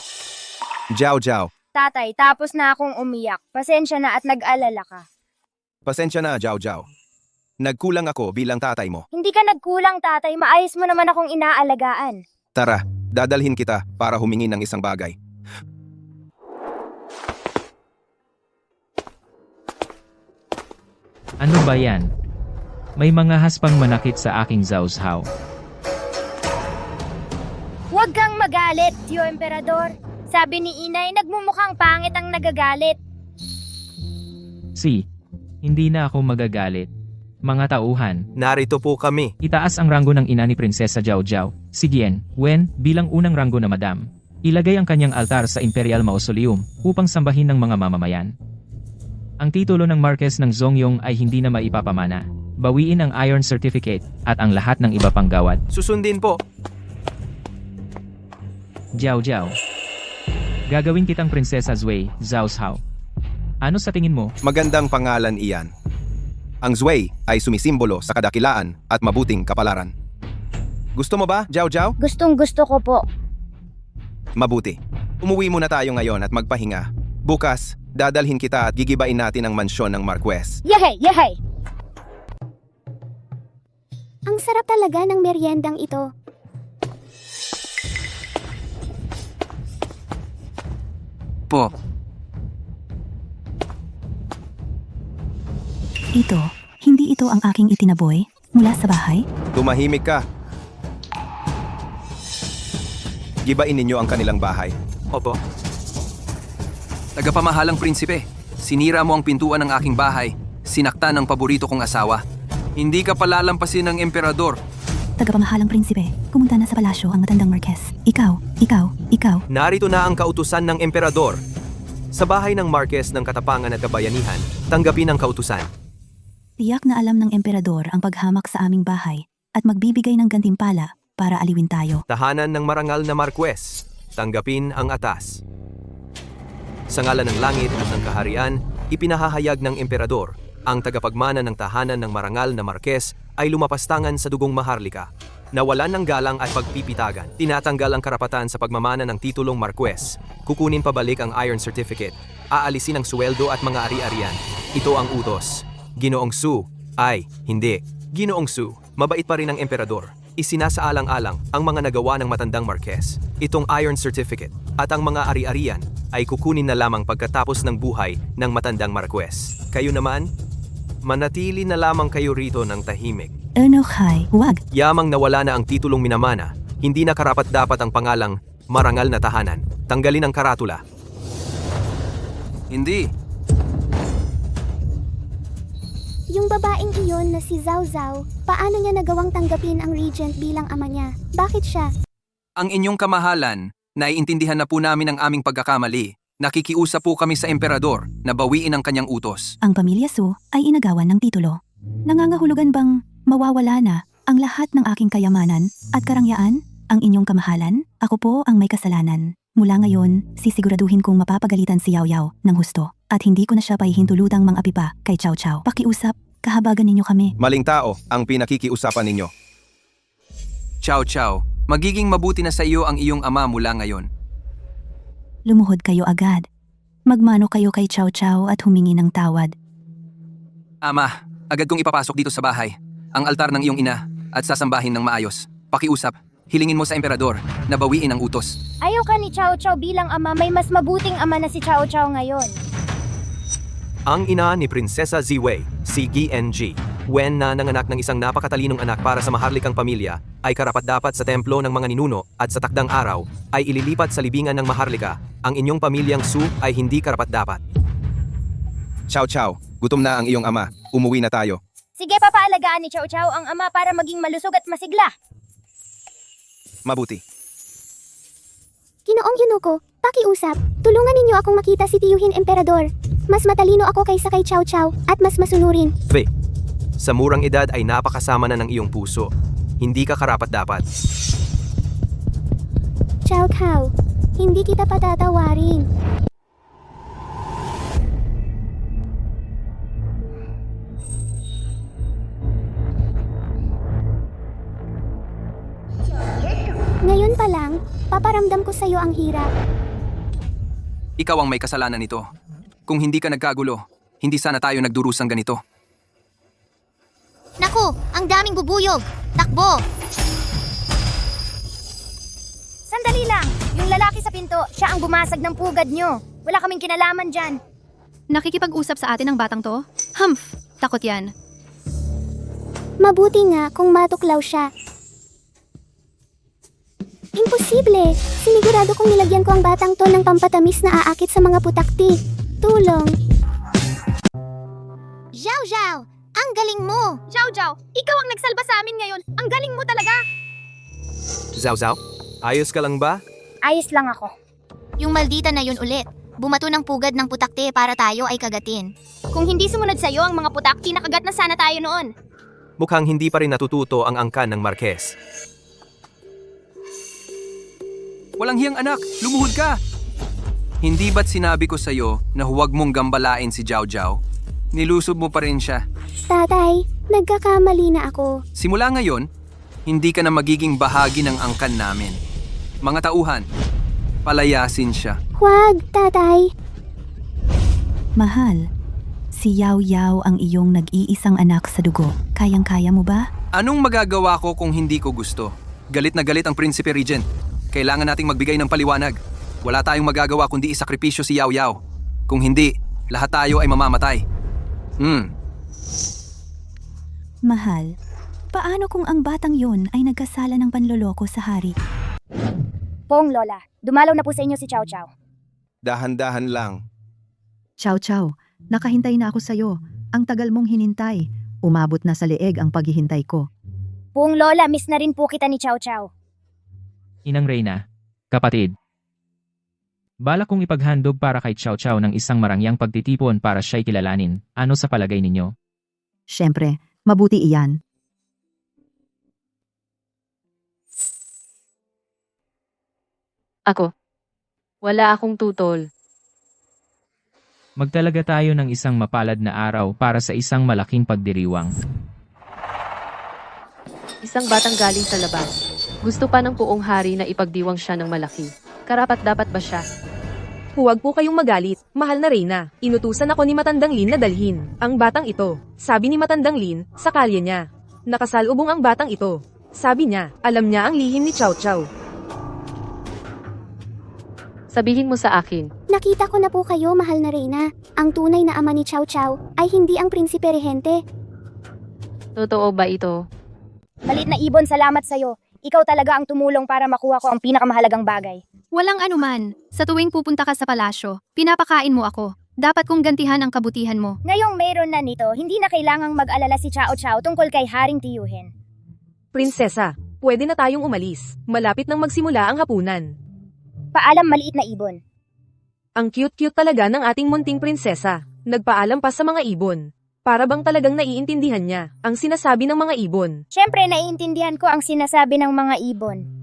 Jiao Jiao. Tatay, tapos na akong umiyak. Pasensya na at nag-alala ka. Pasensya na, Jiao Jiao. Nagkulang ako bilang tatay mo. Hindi ka nagkulang, tatay. Maayos mo naman akong inaalagaan. Tara, dadalhin kita para humingi ng isang bagay. Ano ba yan? May mga haspang manakit sa aking Zauzhao. Huwag kang magalit, Tio Emperador. Sabi ni Inay, nagmumukhang pangit ang nagagalit. Hindi na ako magagalit. Mga tauhan, Narito po kami. itaas ang ranggo ng ina ni Prinsesa Jiao Jiao, si Gian Wen, bilang unang ranggo na madam. Ilagay ang kanyang altar sa Imperial Mausoleum upang sambahin ng mga mamamayan. Ang titulo ng Marquess ng Zongyong ay hindi na maipapamana. Bawiin ang Iron Certificate at ang lahat ng iba pang gawad. Susundin po. Jiao Jiao. Gagawin kitang Prinsesa Zui, Zauzhao. Ano sa tingin mo? Magandang pangalan iyan. Ang Zui ay sumisimbolo sa kadakilaan at mabuting kapalaran. Gusto mo ba, Jiao Jiao? Gustong gusto ko po. Mabuti. Umuwi muna tayo ngayon at magpahinga. Bukas, dadalhin kita at gigibain natin ang mansyon ng Marquess. Yehey! Yehey! Ang sarap talaga ng meriendang ito. Po, Hindi ito ang aking itinaboy mula sa bahay? Tumahimik ka. Gibain ninyo ang kanilang bahay. Opo. tagapamahalang prinsipe, sinira mo ang pintuan ng aking bahay, sinaktan ang paborito kong asawa. Hindi ka palalampasin ng emperador. Tagapamahalang prinsipe, kumunta na sa palasyo ang matandang Marquess. Ikaw. Narito na ang kautusan ng emperador. Sa bahay ng Marquess ng Katapangan at Kabayanihan, tanggapin ang kautusan. Tiyak na alam ng emperador ang paghamak sa aming bahay at magbibigay ng gantimpala para aliwin tayo. Tahanan ng marangal na Marquez, tanggapin ang atas. Sa ngalan ng langit at ng kaharian, ipinahahayag ng emperador, ang tagapagmana ng tahanan ng marangal na Marquez ay lumapastangan sa dugong Maharlika. Nawalan ng galang at pagpipitagan. Tinatanggal ang karapatan sa pagmamana ng titulong Marquez. Kukunin pabalik ang Iron Certificate. Aalisin ang sweldo at mga ari-arian. Ito ang utos. Ginoong Su. Ay, hindi. Ginoong Su, mabait pa rin ang emperador. Isinasaalang-alang ang mga nagawa ng matandang Marquez. Itong Iron Certificate at ang mga ari-arian ay kukunin na lamang pagkatapos ng buhay ng matandang Marquez. Kayo naman, manatili na lamang kayo rito ng tahimik. Enokai, huwag. Yamang nawala na ang titulong minamana, hindi na karapat-dapat ang pangalang marangal na tahanan. Tanggalin ang karatula. Hindi. Yung babaeng iyon na si Zhao Zhao, paano niya nagawang tanggapin ang regent bilang ama niya? Bakit siya? Ang inyong kamahalan, naiintindihan na po namin ang aming pagkakamali. Nakikiusap po kami sa emperador na bawiin ang kanyang utos. Ang pamilya Su ay inagawan ng titulo. Nangangahulugan bang mawawala na ang lahat ng aking kayamanan at karangyaan? Ang inyong kamahalan? Ako po ang may kasalanan. Mula ngayon, sisiguraduhin kong mapapagalitan si Yao Yao ng husto at hindi ko na siya pahihintulutang mang-api pa kay Chow Chow. Pakiusap, kahabagan ninyo kami. Maling tao ang pinakikiusapan ninyo. Chow Chow, magiging mabuti na sa iyo ang iyong ama mula ngayon. Lumuhod kayo agad. Magmano kayo kay Chow Chow at humingi ng tawad. Ama, agad kong ipapasok dito sa bahay ang altar ng iyong ina at sasambahin ng maayos. Pakiusap, hilingin mo sa emperador na bawiin ang utos. Ayaw ka ni Chow Chow bilang ama, may mas mabuting ama na si Chow Chow ngayon. Ang ina ni Prinsesa Ziwei, si GNG, Wen na nanganak ng isang napakatalinong anak para sa maharlikang pamilya, ay karapat-dapat sa templo ng mga ninuno at sa takdang araw ay ililipat sa libingan ng Maharlika. Ang inyong pamilyang Su ay hindi karapat-dapat. Chow Chow, gutom na ang iyong ama. Umuwi na tayo. Sige, papaalagaan ni Chow Chow ang ama para maging malusog at masigla. Mabuti. Ginoong Yunuko, pakiusap, tulungan ninyo akong makita si Tiyuhin Emperador. Mas matalino ako kaysa kay Chow Chow at mas masunurin. Sa murang edad ay napakasama na ng iyong puso. Hindi ka karapat-dapat. Chow Chow, hindi kita patatawarin. Ngayon pa lang, paparamdam ko sa'yo ang hirap. Ikaw ang may kasalanan nito. Kung hindi ka nagkagulo, hindi sana tayo nagdurusang ganito. Naku, ang daming bubuyog! Takbo! Sandali lang! Yung lalaki sa pinto, siya ang bumasag ng pugad nyo. Wala kaming kinalaman dyan. Nakikipag-usap sa atin ang batang to? Humph, takot yan. Mabuti nga kung matuklaw siya. Imposible! Sinigurado kong nilagyan ko ang batang to ng pampatamis na aakit sa mga putakti. Tulong! Zhao Zhao! Ang galing mo! Zhao Zhao, ikaw ang nagsalba sa amin ngayon. Ang galing mo talaga! Zhao Zhao, ayos ka lang ba? Ayos lang ako. Yung maldita na yun ulit. Bumato ng pugad ng putakte para tayo ay kagatin. Kung hindi sumunod sa'yo ang mga putakti, nakagat na sana tayo noon. Mukhang hindi pa rin natututo ang angkan ng Marquez. Walang hiyang anak, lumuhod ka! Hindi ba't sinabi ko sa'yo na huwag mong gambalain si Zhao Zhao? Nilusob mo pa rin siya. Tatay, nagkakamali na ako. Simula ngayon, hindi ka na magiging bahagi ng angkan namin. Mga tauhan, palayasin siya. Huwag, tatay. Mahal, si Yao Yao ang iyong nag-iisang anak sa dugo. Kayang-kaya mo ba? Anong magagawa ko kung hindi ko gusto? Galit na galit ang Prinsipe Regent. Kailangan nating magbigay ng paliwanag. Wala tayong magagawa kundi isakripisyo si Yao Yao. Kung hindi, lahat tayo ay mamamatay. Mahal, paano kung ang batang yun ay nagkasala ng panloloko sa hari? Pong Lola, dumalaw na po sa inyo si Chow Chow. Dahan-dahan lang. Chow Chow, nakahintay na ako sa'yo. Ang tagal mong hinintay. Umabot na sa leeg ang paghihintay ko. Pong Lola, miss na rin po kita ni Chow Chow. Inang Reyna, kapatid. Balak kong ipaghandog para kay Chow Chow ng isang marangyang pagtitipon para siya'y kilalanin. Ano sa palagay ninyo? Siyempre, mabuti iyan. Ako. Wala akong tutol. Magtalaga tayo ng isang mapalad na araw para sa isang malaking pagdiriwang. Isang batang galing sa labas. Gusto pa ng puong hari na ipagdiwang siya ng malaki. Karapat-dapat ba siya? Huwag po kayong magalit, mahal na Reyna. Inutusan ako ni Matandang Lin na dalhin ang batang ito. Sabi ni Matandang Lin, sa kalye niya. Nakasalubong ang batang ito. Sabi niya, alam niya ang lihim ni Chow Chow. Sabihin mo sa akin. Nakita ko na po kayo, mahal na Reyna. Ang tunay na ama ni Chow Chow ay hindi ang prinsipe regente. Totoo ba ito? Maliit na ibon, salamat sa'yo. Ikaw talaga ang tumulong para makuha ko ang pinakamahalagang bagay. Walang anuman. Sa tuwing pupunta ka sa palasyo, pinapakain mo ako. Dapat kong gantihan ang kabutihan mo. Ngayong mayroon na nito, hindi na kailangang mag-alala si Chow Chow tungkol kay Haring Tiyuhin. Prinsesa, pwede na tayong umalis. Malapit nang magsimula ang hapunan. Paalam, maliit na ibon. Ang cute-cute talaga ng ating munting prinsesa. Nagpaalam pa sa mga ibon. Para bang talagang naiintindihan niya ang sinasabi ng mga ibon. Siyempre, naiintindihan ko ang sinasabi ng mga ibon.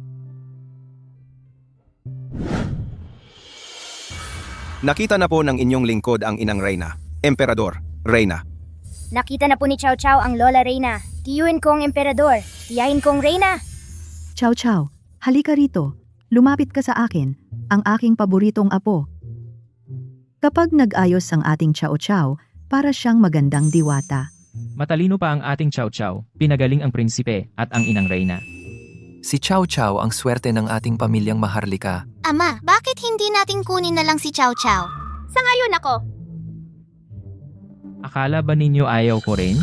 Nakita na po ng inyong lingkod ang inang Reyna, Emperador, Reyna. Nakita na po ni Chow Chow ang Lola Reyna. Tiyuhin kong emperador. Tiyahin kong Reyna. Chow Chow, halika rito. Lumapit ka sa akin, ang aking paboritong apo. Kapag nag-ayos ang ating Chow Chow, para siyang magandang diwata. Matalino pa ang ating Chow Chow, pinagaling ang prinsipe at ang inang Reyna. Si Chow Chow ang swerte ng ating pamilyang Maharlika. Ama, bakit hindi natin kunin na lang si Chow Chow? Sa ngayon ako. Akala ba ninyo ayaw ko rin?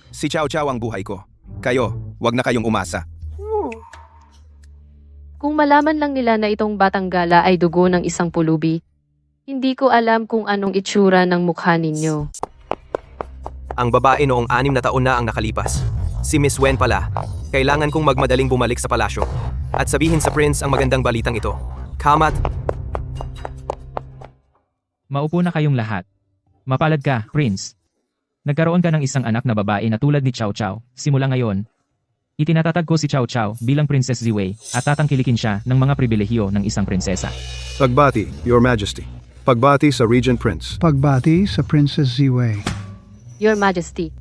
Si Chow Chow ang buhay ko. Kayo, wag na kayong umasa. Kung malaman lang nila na itong batang gala ay dugo ng isang pulubi, hindi ko alam kung anong itsura ng mukha ninyo. Ang babae noong 6 na taon na ang nakalipas. Si Miss Wen pala. Kailangan kong magmadaling bumalik sa palasyo. At sabihin sa prince ang magandang balitang ito. Kamat! Maupo na kayong lahat. Mapalad ka, Prince. Nagkaroon ka ng isang anak na babae na tulad ni Chow Chow. Simula ngayon, itinatatag ko si Chow Chow bilang Princess Ziwei at tatangkilikin siya ng mga pribilehiyo ng isang prinsesa. Pagbati, Your Majesty. Pagbati sa Regent Prince. Pagbati sa Princess Ziwei. Your Majesty,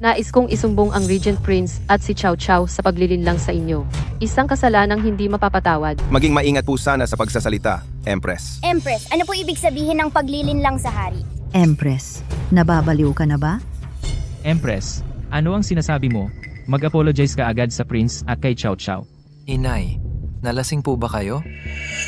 nais kong isumbong ang Regent Prince at si Chow Chow sa paglilinlang sa inyo. Isang kasalanang hindi mapapatawad. Maging maingat po sana sa pagsasalita, Empress. Empress, ano po ibig sabihin ng paglilinlang sa hari? Empress, nababaliw ka na ba? Empress, ano ang sinasabi mo? Mag-apologize ka agad sa Prince at kay Chow Chow. Inay, nalasing po ba kayo?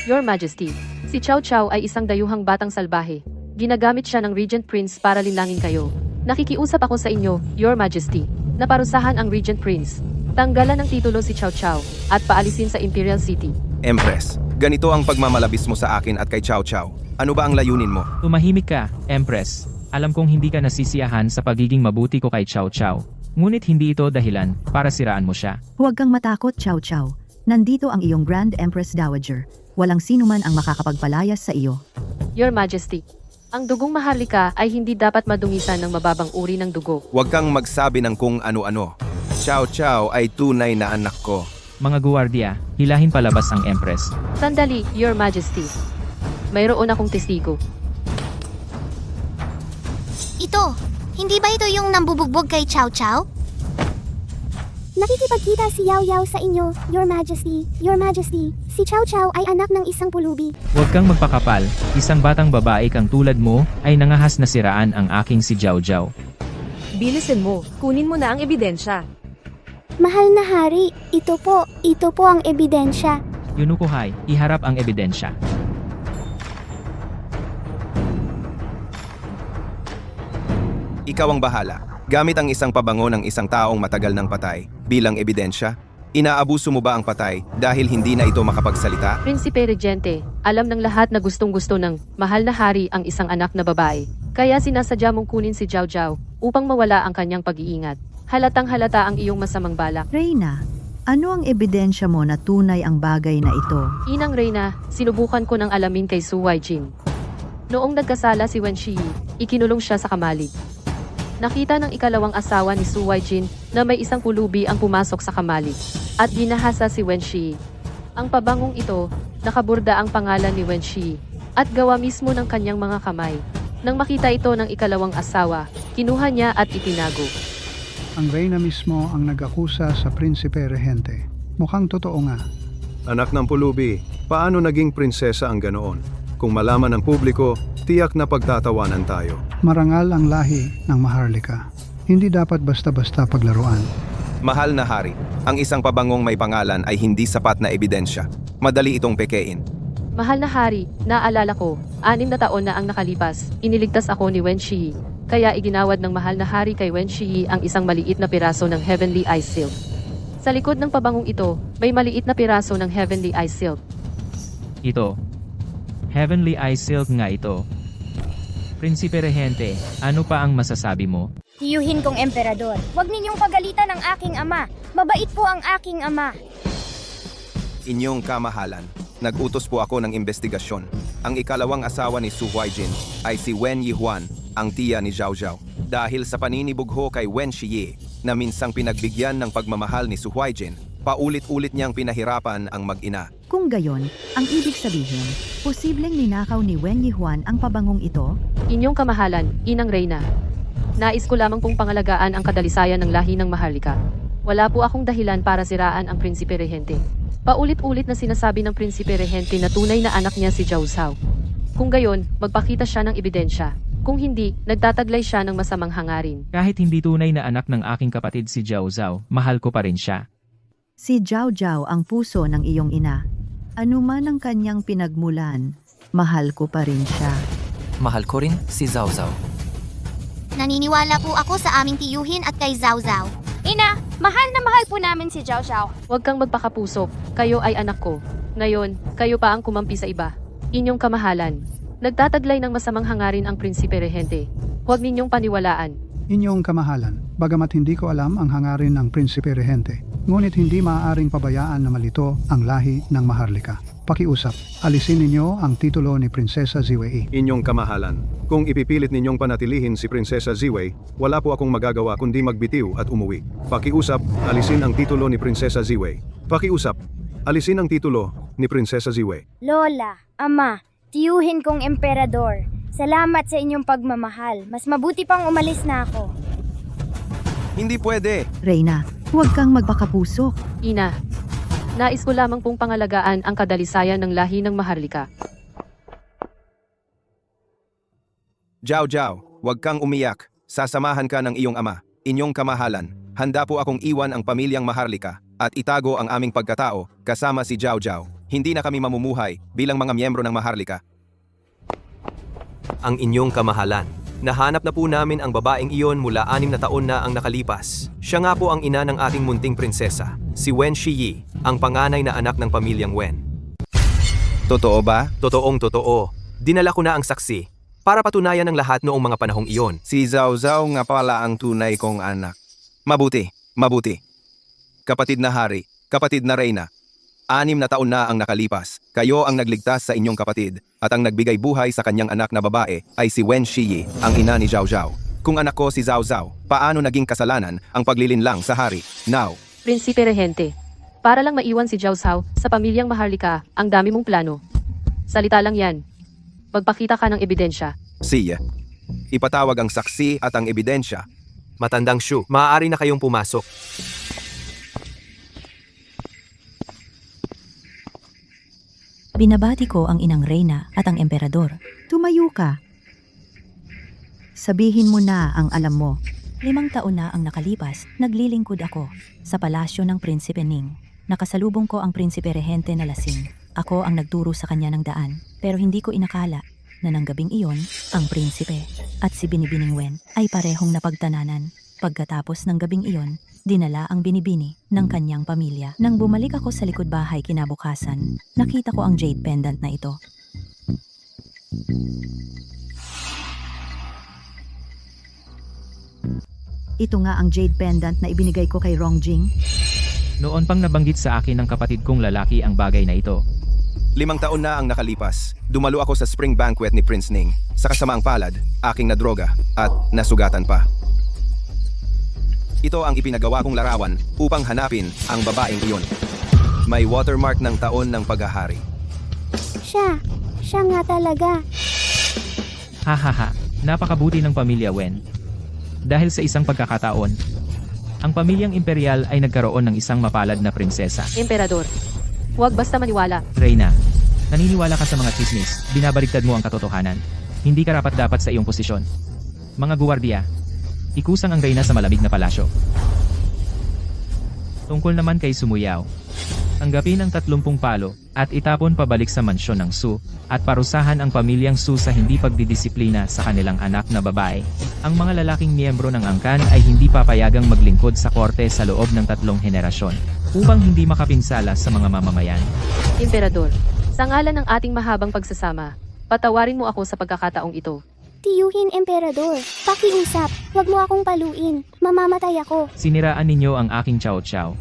Your Majesty, si Chow Chow ay isang dayuhang batang salbahe. Ginagamit siya ng Regent Prince para linlangin kayo. Nakikiusap ako sa inyo, Your Majesty, na parusahan ang Regent Prince. Tanggalan ng titulo si Chow Chow at paalisin sa Imperial City. Empress, ganito ang pagmamalabis mo sa akin at kay Chow Chow. Ano ba ang layunin mo? Tumahimik ka, Empress. Alam kong hindi ka nasisiyahan sa pagiging mabuti ko kay Chow Chow. Ngunit hindi ito dahilan para siraan mo siya. Huwag kang matakot, Chow Chow. Nandito ang iyong Grand Empress Dowager. Walang sino man ang makakapagpalayas sa iyo. Your Majesty, ang dugong Maharlika ay hindi dapat madungisan ng mababang uri ng dugo. Huwag kang magsabi ng kung ano-ano. Chow Chow ay tunay na anak ko. Mga guwardiya, hilahin palabas ang Empress. Sandali, Your Majesty. Mayroon akong testigo. Ito, hindi ba ito yung nambubugbog kay Chow Chow? Nakikipagkita si Yao Yao sa inyo, Your Majesty. Your Majesty, si Chow Chow ay anak ng isang pulubi. Huwag kang magpakapal, isang batang babae kang tulad mo ay nangahas na siraan ang aking si Jiao Jiao. Bilisin mo, kunin mo na ang ebidensya. Mahal na hari, ito po ang ebidensya. Yunukuhai, iharap ang ebidensya. Ikaw ang bahala. Gamit ang isang pabango ng isang taong matagal ng patay bilang ebidensya. Inaabuso mo ba ang patay dahil hindi na ito makapagsalita? Prinsipe Regente, alam ng lahat na gustong-gusto ng mahal na hari ang isang anak na babae. Kaya sinasadya mong kunin si Jiao Jiao upang mawala ang kanyang pag-iingat. Halatang halata ang iyong masamang balak. Reyna, ano ang ebidensya mo na tunay ang bagay na ito? Inang Reyna, sinubukan ko ng alamin kay Su Weijin. Noong nagkasala si Wen Shi, ikinulong siya sa kamalig. Nakita ng ikalawang asawa ni Su Waijin na may isang pulubi ang pumasok sa kamali at ginahasa si Wen Shi. Ang pabangong ito, nakaburda ang pangalan ni Wen Shi at gawa mismo ng kanyang mga kamay. Nang makita ito ng ikalawang asawa, kinuha niya at itinago. Ang reyna mismo ang nag-akusa sa prinsipe regente. Mukhang totoo nga. Anak ng pulubi, paano naging prinsesa ang ganoon? Kung malaman ng publiko, tiyak na pagtatawanan tayo. Marangal ang lahi ng Maharlika. Hindi dapat basta-basta paglaruan. Mahal na hari, ang isang pabangong may pangalan ay hindi sapat na ebidensya. Madali itong pekein. Mahal na hari, naalala ko, 6 na taon na ang nakalipas, iniligtas ako ni Wen Shi. Kaya iginawad ng mahal na hari kay Wen Shi ang isang maliit na piraso ng Heavenly Eye Silk. Sa likod ng pabangong ito, may maliit na piraso ng Heavenly Eye Silk. Ito. Heavenly Eye Silk nga ito. Prinsipe Regente, ano pa ang masasabi mo? Tiyuhin kong emperador, huwag ninyong pagalitan ang aking ama. Mabait po ang aking ama. Inyong kamahalan, nag-utos po ako ng investigasyon. Ang ikalawang asawa ni Su Huaijin ay si Wen Yihuan, ang tiya ni Zhao Zhao. Dahil sa paninibugho kay Wen Shiyi na minsang pinagbigyan ng pagmamahal ni Su Huaijin, paulit-ulit niyang pinahirapan ang mag-ina. Kung gayon, ang ibig sabihin, posibleng ninakaw ni Wen Yihuan ang pabangong ito? Inyong kamahalan, Inang Reyna. Nais ko lamang pong pangalagaan ang kadalisayan ng lahi ng Maharlika. Wala po akong dahilan para siraan ang Prinsipe Regente. Paulit-ulit na sinasabi ng Prinsipe Regente na tunay na anak niya si Zhao Zhao. Kung gayon, magpakita siya ng ebidensya. Kung hindi, nagtataglay siya ng masamang hangarin. Kahit hindi tunay na anak ng aking kapatid si Zhao Zhao, mahal ko pa rin siya. Si Zhao Zhao ang puso ng iyong ina. Ano man ang kanyang pinagmulan, mahal ko pa rin siya. Mahal ko rin si Zhao Zhao. Naniniwala po ako sa aming tiyuhin at kay Zhao Zhao. Ina, mahal na mahal po namin si Zhao Zhao. Huwag kang magpakapusok, kayo ay anak ko. Ngayon, kayo pa ang kumampi sa iba. Inyong kamahalan. Nagtataglay ng masamang hangarin ang Prinsipe Regente. Huwag ninyong paniwalaan. Inyong kamahalan, bagamat hindi ko alam ang hangarin ng prinsipe regente, ngunit hindi maaaring pabayaan na malito ang lahi ng Maharlika. Pakiusap, alisin ninyo ang titulo ni Prinsesa Ziwei. Inyong kamahalan, kung ipipilit ninyong panatilihin si Prinsesa Ziwei, wala po akong magagawa kundi magbitiw at umuwi. Pakiusap, alisin ang titulo ni Prinsesa Ziwei. Pakiusap, alisin ang titulo ni Prinsesa Ziwei. Lola, ama, tiyuhin kong emperador. Salamat sa inyong pagmamahal. Mas mabuti pang umalis na ako. Hindi pwede! Reyna, huwag kang magpakapusok. Ina, nais ko lamang pong pangalagaan ang kadalisayan ng lahi ng Maharlika. Zhao Zhao, huwag kang umiyak. Sasamahan ka ng iyong ama. Inyong kamahalan, handa po akong iwan ang pamilyang Maharlika at itago ang aming pagkatao kasama si Zhao Zhao. Hindi na kami mamumuhay bilang mga miyembro ng Maharlika. Ang inyong kamahalan. Nahanap na po namin ang babaeng iyon mula 6 na taon na ang nakalipas. Siya nga po ang ina ng ating munting prinsesa, si Wen Shiyi, ang panganay na anak ng pamilyang Wen. Totoo ba? Totoong totoo. Dinala ko na ang saksi para patunayan ng lahat noong mga panahong iyon. Si Zhao Zhao nga pala ang tunay kong anak. Mabuti, mabuti. Kapatid na hari, kapatid na reyna. 6 na taon na ang nakalipas. Kayo ang nagligtas sa inyong kapatid at ang nagbigay buhay sa kanyang anak na babae ay si Wen Shiyi, ang ina ni Zhao Zhao. Kung anak ko si Zhao Zhao, paano naging kasalanan ang paglilinlang sa hari? Now, Prinsipe Regente, para lang maiwan si Zhao Zhao sa pamilyang Maharlika, ang dami mong plano. Salita lang yan. Magpakita ka ng ebidensya. siya. Ipatawag ang saksi at ang ebidensya. Matandang Shu, maaari na kayong pumasok. Binabati ko ang inang reyna at ang emperador. Tumayo ka. Sabihin mo na ang alam mo. 5 taon na ang nakalipas, naglilingkod ako sa palasyo ng Prinsipe Ning. Nakasalubong ko ang Prinsipe Regente na lasing. Ako ang nagturo sa kanya ng daan, pero hindi ko inakala na ng gabing iyon, ang prinsipe at si Binibining Wen ay parehong napagtananan. Pagkatapos ng gabing iyon, dinala ang Binibini ng kanyang pamilya. Nang bumalik ako sa likod bahay kinabukasan, nakita ko ang jade pendant na ito. Ito nga ang jade pendant na ibinigay ko kay Rongjing. Noon pang nabanggit sa akin ng kapatid kong lalaki ang bagay na ito. 5 taon na ang nakalipas. Dumalo ako sa spring banquet ni Prince Ning. Sa kasamaang palad, aking nadroga at nasugatan pa. Ito ang ipinagawa kong larawan upang hanapin ang babaeng iyon. May watermark ng taon ng paghahari. Siya nga talaga. Hahaha, napakabuti ng pamilya Wen. Dahil sa isang pagkakataon, ang pamilyang imperial ay nagkaroon ng isang mapalad na prinsesa. Emperador, huwag basta maniwala. Reyna, naniniwala ka sa mga chismis, binabaligtad mo ang katotohanan. Hindi ka rapat-dapat sa iyong posisyon. Mga guwardiya, ikusang ang Reyna sa malamig na palasyo. Tungkol naman kay Sumuyaw, tanggapin ang 30 palo at itapon pabalik sa mansyon ng Su at parusahan ang pamilyang Su sa hindi pagdidisiplina sa kanilang anak na babae. Ang mga lalaking miyembro ng angkan ay hindi papayagang maglingkod sa korte sa loob ng 3 henerasyon upang hindi makapinsala sa mga mamamayan. Emperador, sa ngalan ng ating mahabang pagsasama, patawarin mo ako sa pagkakataong ito. Tiyuhin Emperador, pakiusap, huwag mo akong paluin, mamamatay ako. Siniraan ninyo ang aking Chow Chow.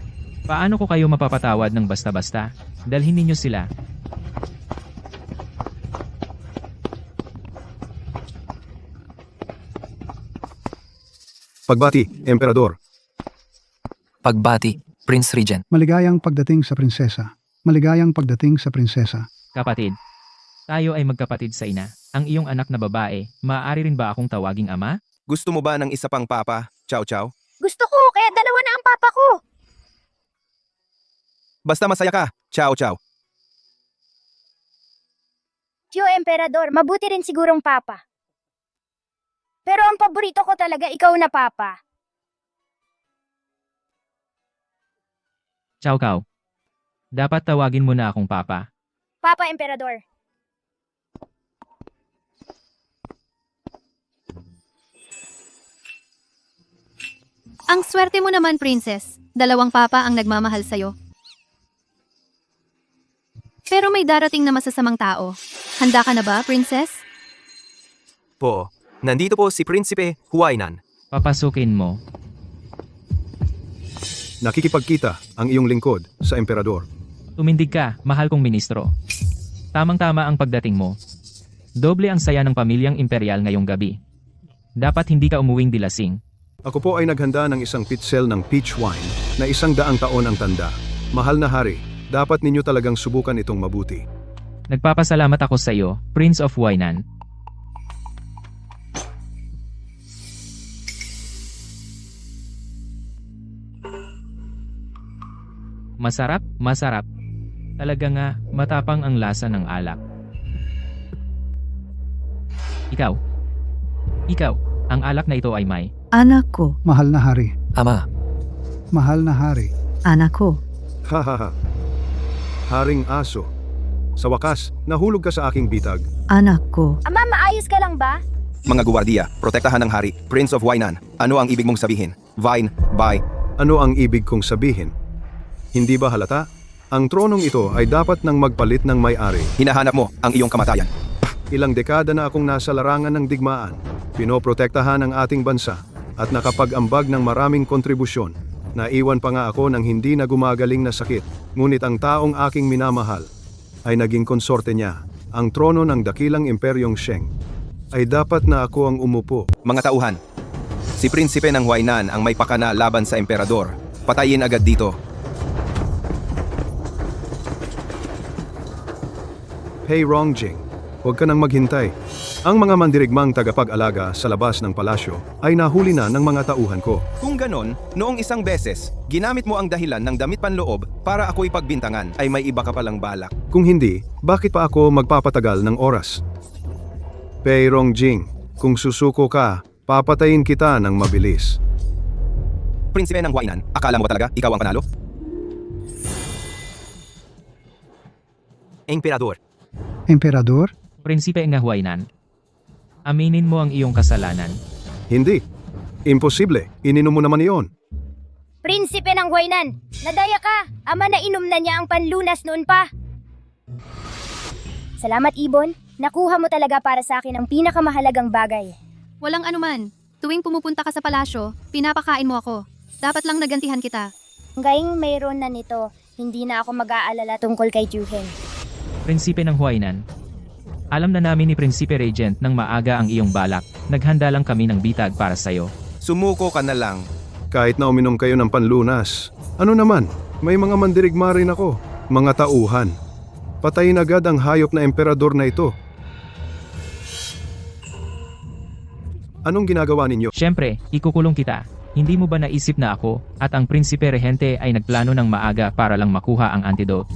Paano ko kayo mapapatawad ng basta-basta? Dalhin ninyo sila. Pagbati, Emperador. Pagbati, Prince Regent. Maligayang pagdating sa prinsesa. Maligayang pagdating sa prinsesa. Kapatid, tayo ay magkapatid sa ina. Ang iyong anak na babae, maaari rin ba akong tawaging ama? Gusto mo ba ng isa pang papa, Chow Chow? Gusto ko, kaya dalawa na ang papa ko. Basta masaya ka, Chow Chow. Tio Emperador, mabuti rin sigurong papa. Pero ang paborito ko talaga ikaw na papa. Chow Chow. Dapat tawagin mo na akong papa. Papa Emperador. Ang swerte mo naman, princess. 2 papa ang nagmamahal sa'yo. Pero may darating na masasamang tao. Handa ka na ba, princess? Po, nandito po si Prinsipe Huaynan. Papasukin mo. Nakikipagkita ang iyong lingkod sa Emperador. Tumindig ka, mahal kong ministro. Tamang-tama ang pagdating mo. Doble ang saya ng pamilyang imperial ngayong gabi. Dapat hindi ka umuwing dilasing. Ako po ay naghanda ng isang pitzel ng peach wine na 100 taon ang tanda. Mahal na hari, dapat ninyo talagang subukan itong mabuti. Nagpapasalamat ako sa iyo, Prince of Huaynan. Masarap, masarap. Talaga nga, matapang ang lasa ng alak. Ikaw, ang alak na ito ay may. Anak ko, Mahal na hari. Ama, Mahal na hari. anak ko. Hahaha. Haring aso. Sa wakas, nahulog ka sa aking bitag. Anak ko, Ama, maayos ka lang ba? Mga guwardiya, protektahan ng hari, Prince of Huaynan. Ano ang ibig mong sabihin? Vine, bye. Ano ang ibig kong sabihin? Hindi ba halata? Ang tronong ito ay dapat nang magpalit ng may-ari. Hinahanap mo ang iyong kamatayan. Ilang dekada na akong nasa larangan ng digmaan. Pinoprotektahan ang ating bansa at nakapag-ambag ng maraming kontribusyon. Naiwan pa nga ako ng hindi na gumagaling na sakit. Ngunit ang taong aking minamahal ay naging konsorte niya. Ang trono ng dakilang imperyong Sheng ay dapat na ako ang umupo. Mga tauhan, si Prinsipe ng Huaynan ang may pakana laban sa Emperador. Patayin agad dito. Hey Rongjing, huwag ka nang maghintay. Ang mga mandirigmang tagapag-alaga sa labas ng palasyo ay nahuli na ng mga tauhan ko. Kung ganon, noong isang beses, ginamit mo ang dahilan ng damit panloob para ako'y pagbintangan ay may iba ka palang balak. Kung hindi, bakit pa ako magpapatagal ng oras? Pei Rongjing, kung susuko ka, papatayin kita ng mabilis. Prinsipe ng Huaynan, akala mo ba talaga ikaw ang panalo? Emperador. Emperador? Prinsipe ng Huaynan. Aminin mo ang iyong kasalanan. Hindi. Imposible. Ininom mo naman iyon. Prinsipe ng Huaynan, nadaya ka. Ama na inom na niya ang panlunas noon pa. Salamat, Ibon. Nakuha mo talaga para sa akin ang pinakamahalagang bagay. Walang anuman. Tuwing pumupunta ka sa palasyo, pinapakain mo ako. Dapat lang nagantihan kita. Ngayong mayroon na nito, hindi na ako mag-aalala tungkol kay Juheng. Prinsipe ng Huaynan. Alam na namin ni Prinsipe Regent nang maaga ang iyong balak. Naghanda lang kami ng bitag para sa'yo. Sumuko ka na lang. Kahit na uminom kayo ng panlunas. Ano naman, may mga mandirigma rin ako. Mga tauhan. Patayin agad ang hayop na emperador na ito. Anong ginagawa ninyo? Siyempre, ikukulong kita. Hindi mo ba naisip na ako at ang prinsipe regente ay nagplano ng maaga para lang makuha ang antidote?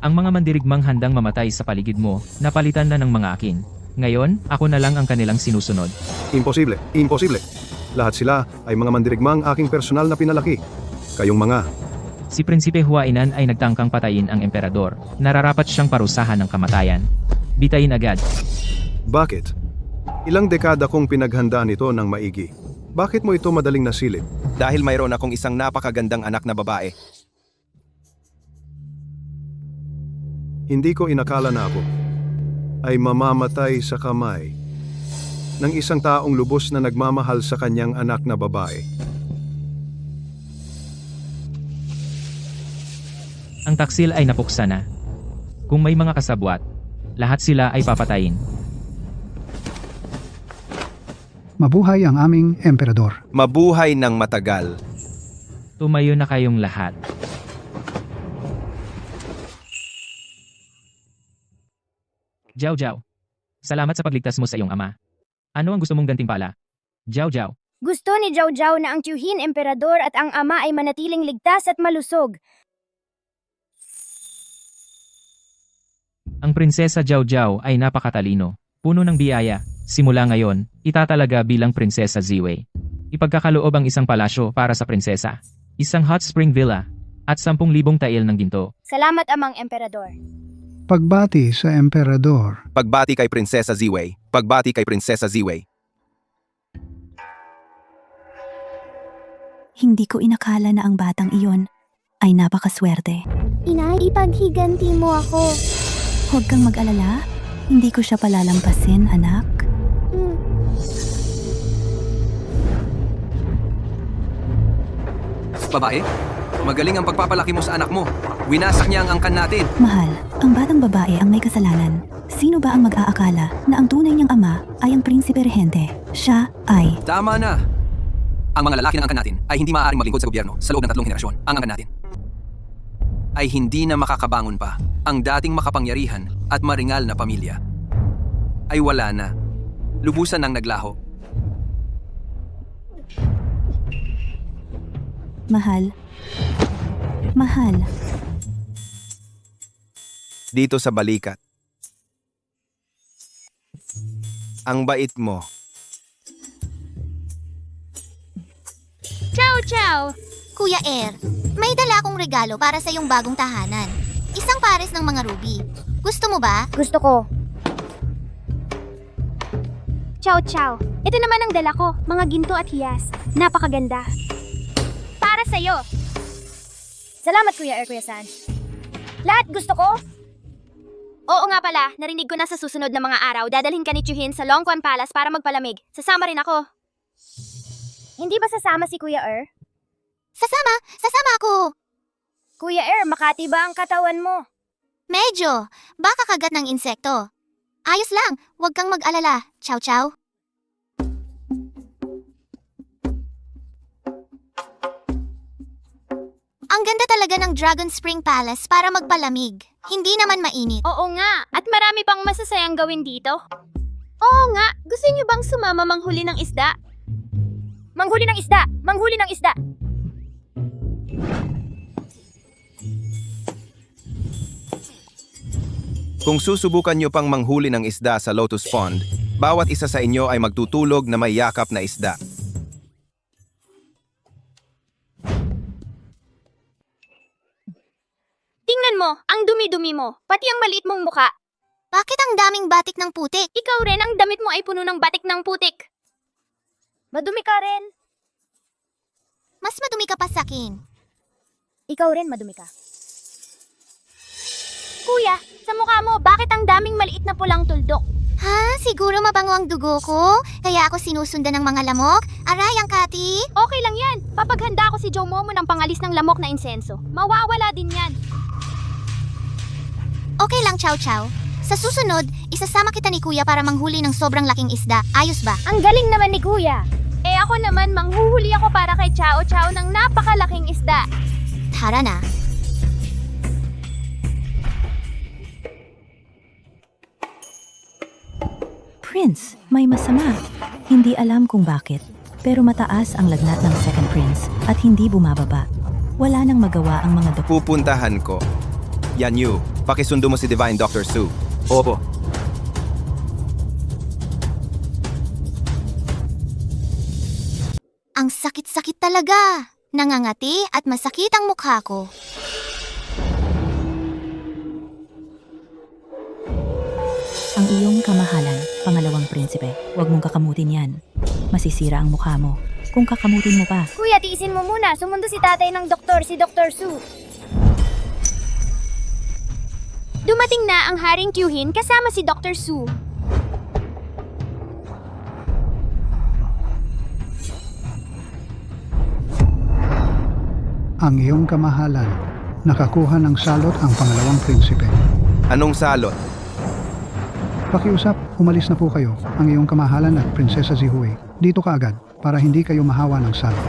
Ang mga mandirigmang handang mamatay sa paligid mo, napalitan na ng mga akin. Ngayon, ako na lang ang kanilang sinusunod. Imposible, imposible. Lahat sila ay mga mandirigmang aking personal na pinalaki. Kayong mga... Si Prinsipe Huainan ay nagtangkang patayin ang emperador. Nararapat siyang parusahan ng kamatayan. Bitayin agad. Bakit? Ilang dekada kong pinaghandaan ito ng maigi. Bakit mo ito madaling nasilip? Dahil mayroon akong isang napakagandang anak na babae. Hindi ko inakala na ako ay mamamatay sa kamay ng isang taong lubos na nagmamahal sa kanyang anak na babae. Ang taksil ay napuksa na. Kung may mga kasabwat, lahat sila ay papatayin. Mabuhay ang aming emperador. Mabuhay ng matagal. Tumayo na kayong lahat. Jiao Jiao. Salamat sa pagligtas mo sa iyong ama. Ano ang gusto mong gantimpala? Jiao Jiao. Gusto ni Zhao Zhao na ang tiyuhin emperador at ang ama ay manatiling ligtas at malusog. Ang prinsesa Jiao Jiao ay napakatalino. Puno ng biyaya. Simula ngayon, itatalaga bilang prinsesa Ziwei. Ipagkakaloob ang isang palasyo para sa prinsesa, isang hot spring villa, at 10,000 tail ng ginto. Salamat, amang emperador. Pagbati sa emperador. Pagbati kay Prinsesa Ziwei. Pagbati kay Prinsesa Ziwei. Hindi ko inakala na ang batang iyon ay napakaswerte. Inay, ipaghiganti mo ako. Huwag kang mag-alala. Hindi ko siya palalampasin, anak. Babae, magaling ang pagpapalaki mo sa anak mo. Winasak niya ang angkan natin. Mahal, ang batang babae ang may kasalanan. Sino ba ang mag-aakala na ang tunay niyang ama ay ang prinsipe regente? Siya ay... Tama na. Ang mga lalaki ng angkan natin ay hindi maaaring maglingkod sa gobyerno sa loob ng 3 henerasyon. Ang angkan natin ay hindi na makakabangon pa. Ang dating makapangyarihan at maringal na pamilya ay wala na. Lubusan ng naglaho. Mahal. Mahal. Dito sa balikat. Ang bait mo. Ciao, ciao! Kuya Air, may dala akong regalo para sa iyong bagong tahanan. Isang pares ng mga ruby. Gusto mo ba? Gusto ko. Ciao, ciao. Ito naman ang dala ko, mga ginto at hiyas. Napakaganda. Para sa'yo. Salamat, Kuya Air, Kuya San. Lahat gusto ko? Oo nga pala, narinig ko na sa susunod na mga araw, dadalhin ka ni Chuhin sa Longquan Palace para magpalamig. Sasama rin ako. Hindi ba sasama si Kuya Er? Sasama ako. Kuya Er, makati ba ang katawan mo? Medyo, baka kagat ng insekto. Ayos lang, huwag kang mag-alala. Ciao, ciao. Ang ganda talaga ng Dragon Spring Palace para magpalamig. Hindi naman mainit. Oo nga, at marami pang masasayang gawin dito. Oo nga, gusto niyo bang sumama manghuli ng isda? Manghuli ng isda! Manghuli ng isda! Kung susubukan nyo pang manghuli ng isda sa Lotus Pond, bawat isa sa inyo ay magtutulog na may yakap na isda. Tingnan mo, ang dumi-dumi mo, pati ang maliit mong muka. Bakit ang daming batik ng putik? Ikaw rin, ang damit mo ay puno ng batik ng putik. Madumi ka rin. Mas madumi ka pa sa akin. Ikaw rin, madumi ka. Kuya, sa mukha mo, bakit ang daming maliit na pulang tuldok? Ha? Siguro mabango ang dugo ko? Kaya ako sinusundan ng mga lamok? Aray, ang kati? Okay lang yan. Papaghanda ko si Joe Momo ng pangalis ng lamok na insenso. Mawawala din yan. Okay lang, Chow Chow. Sa susunod, isasama kita ni Kuya para manghuli ng sobrang laking isda. Ayos ba? Ang galing naman ni Kuya. Eh ako naman manghuhuli ako para kay Chow Chow ng napakalaking isda. Tara na. Prince, may masama. Hindi alam kung bakit, pero mataas ang lagnat ng second prince at hindi bumababa. Wala nang magawa ang mga doktor. Pupuntahan ko. Yan Yu, pakisundo mo si Divine Dr. Su. Opo. Ang sakit-sakit talaga. Nangangati at masakit ang mukha ko. Ang iyong kamahalan, pangalawang prinsipe. Huwag mong kakamutin yan. Masisira ang mukha mo. Kung kakamutin mo pa, Kuya, tiisin mo muna. Sumundo si tatay ng doktor, si Dr. Su. Dumating na ang Haring Kyuhin kasama si Dr. Su. Ang iyong kamahalan, nakakuha ng salot ang pangalawang prinsipe. Anong salot? Pakiusap, umalis na po kayo, ang iyong kamahalan at Prinsesa Zihui. Dito ka agad, para hindi kayo mahawa ng salot.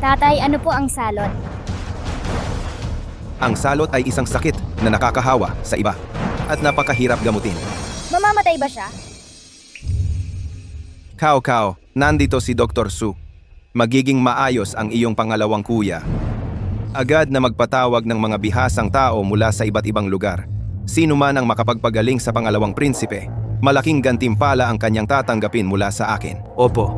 Tatay, ano po ang salot? Ang salot ay isang sakit na nakakahawa sa iba at napakahirap gamutin. Mamamatay ba siya? Kao, nandito si Dr. Su. Magiging maayos ang iyong pangalawang kuya. Agad na magpatawag ng mga bihasang tao mula sa iba't ibang lugar. Sino man ang makapagpagaling sa pangalawang prinsipe, malaking gantimpala ang kanyang tatanggapin mula sa akin. Opo.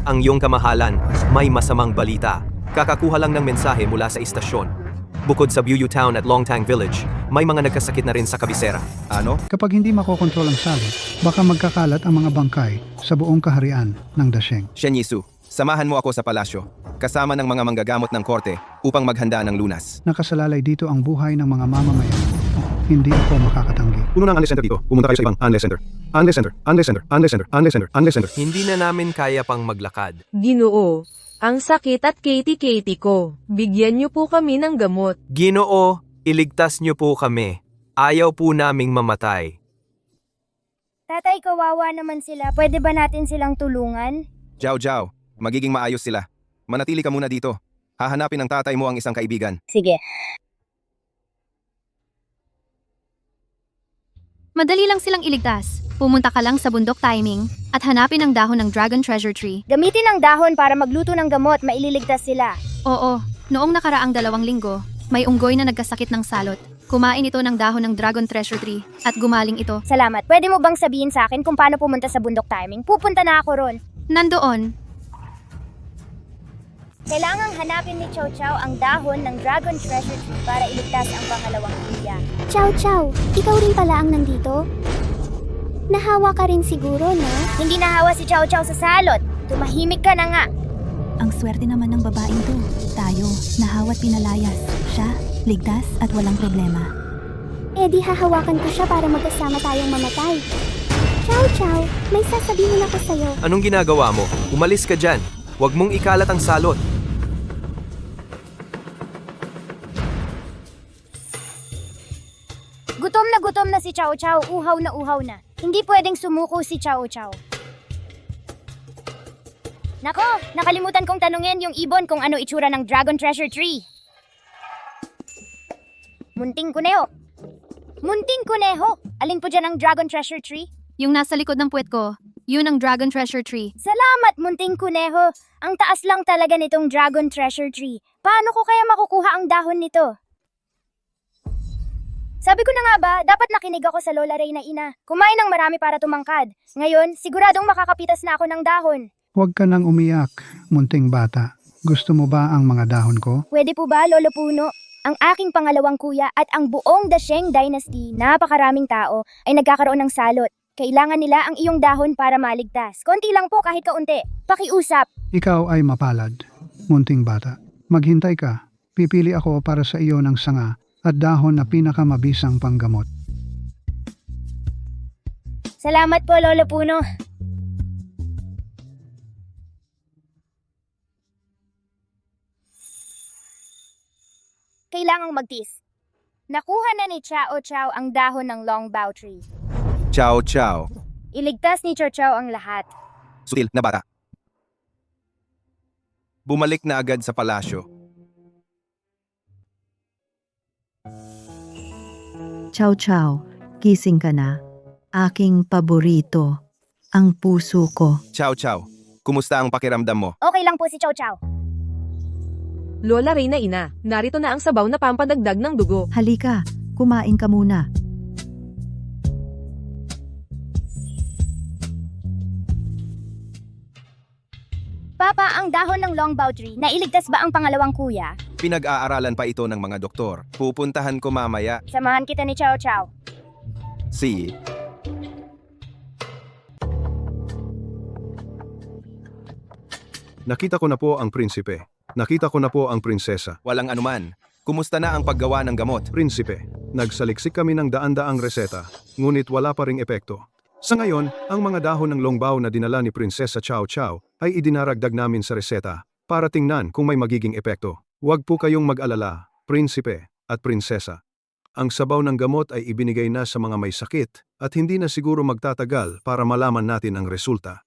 Ang iyong kamahalan, may masamang balita. Kakakuha lang ng mensahe mula sa istasyon. Bukod sa Buyu Town at Longtang Village, may mga nagkasakit na rin sa kabisera. Ano? Kapag hindi makokontrol ang salot, baka magkakalat ang mga bangkay sa buong kaharian ng Dasheng. Shen Yisu, samahan mo ako sa palasyo, kasama ng mga manggagamot ng korte upang maghanda ng lunas. Nakasalalay dito ang buhay ng mga mamamayan. Hindi ako makakatanggi. Puno na ang unless center dito. Pumunta kayo sa ibang unless center. Unless center, unless center, unless center, unless center, unless center. Hindi na namin kaya pang maglakad. Ginoo, ang sakit at Katie ko. Bigyan niyo po kami ng gamot. Ginoo, iligtas niyo po kami. Ayaw po naming mamatay. Tatay, kawawa naman sila. Pwede ba natin silang tulungan? Jiao, magiging maayos sila. Manatili ka muna dito. Hahanapin ng tatay mo ang isang kaibigan. Sige. Madali lang silang iligtas. Pumunta ka lang sa bundok timing at hanapin ang dahon ng Dragon Treasure Tree. Gamitin ang dahon para magluto ng gamot, maililigtas sila. Oo, noong nakaraang 2 linggo, may unggoy na nagkasakit ng salot. Kumain ito ng dahon ng Dragon Treasure Tree at gumaling ito. Salamat. Pwede mo bang sabihin sa akin kung paano pumunta sa bundok timing? Pupunta na ako ron. Nandoon, Kailangang hanapin ni Chow Chow ang dahon ng Dragon Treasure Tree para iligtas ang pangalawang kuya. Chow Chow, ikaw rin pala ang nandito? Nahawa ka rin siguro, no? Hindi nahawa si Chow Chow sa salot. Tumahimik ka na nga. ang swerte naman ng babaeng to. Tayo, nahawa't pinalayas. Siya, ligtas at walang problema. Eh di hahawakan ko siya para magkasama tayong mamatay. Chow Chow, may sasabihin ako sa'yo. Anong ginagawa mo? Umalis ka dyan. Huwag mong ikalat ang salot. Gutom na si Chow Chow, uhaw na. Hindi pwedeng sumuko si Chow Chow. Nako, nakalimutan kong tanungin yung ibon kung ano itsura ng Dragon Treasure Tree. Munting kuneho. Alin po dyan ang Dragon Treasure Tree? yung nasa likod ng puwet ko, yun ang Dragon Treasure Tree. Salamat, munting kuneho. Ang taas lang talaga nitong Dragon Treasure Tree. Paano ko kaya makukuha ang dahon nito? Sabi ko na nga ba, dapat nakinig ako sa Lola Ray na ina. Kumain ng marami para tumangkad. Ngayon, siguradong makakapitas na ako ng dahon. Huwag ka nang umiyak, munting bata. Gusto mo ba ang mga dahon ko? Pwede po ba, Lolo Puno? Ang aking pangalawang kuya at ang buong Dasheng Dynasty, napakaraming tao, ay nagkakaroon ng salot. Kailangan nila ang iyong dahon para maligtas. Konti lang po kahit kaunti. Pakiusap. Ikaw ay mapalad, munting bata. Maghintay ka. Pipili ako para sa iyo ng sanga at dahon na pinakamabisang panggamot. Salamat po, Lolo Puno. Kailangang magtiis. Nakuha na ni Chao Chao ang dahon ng longbow tree. Ciao, ciao. Iligtas ni Chao Chao ang lahat. Sutil na bata. Bumalik na agad sa palasyo. Chow Chow, gising ka na. Aking paborito. Ang puso ko. Ciao, ciao. Kumusta ang pakiramdam mo? Okay lang po si Chao Chao. Lola Reyna ina, narito na ang sabaw na pampadagdag ng dugo. Halika, kumain ka muna. Papa, ang dahon ng longbow tree, nailigtas ba ang pangalawang kuya? Pinag-aaralan pa ito ng mga doktor. Pupuntahan ko mamaya. Samahan kita ni Chao Chao. Si... Nakita ko na po ang prinsipe. Nakita ko na po ang prinsesa. Walang anuman. Kumusta na ang paggawa ng gamot? Prinsipe, nagsaliksik kami ng daan-daang reseta, ngunit wala pa ring epekto. Sa ngayon, ang mga dahon ng longbow na dinala ni Prinsesa Chow Chow ay idinaragdag namin sa reseta para tingnan kung may magiging epekto. Huwag po kayong mag-alala, prinsipe at prinsesa. Ang sabaw ng gamot ay ibinigay na sa mga may sakit at hindi na siguro magtatagal para malaman natin ang resulta.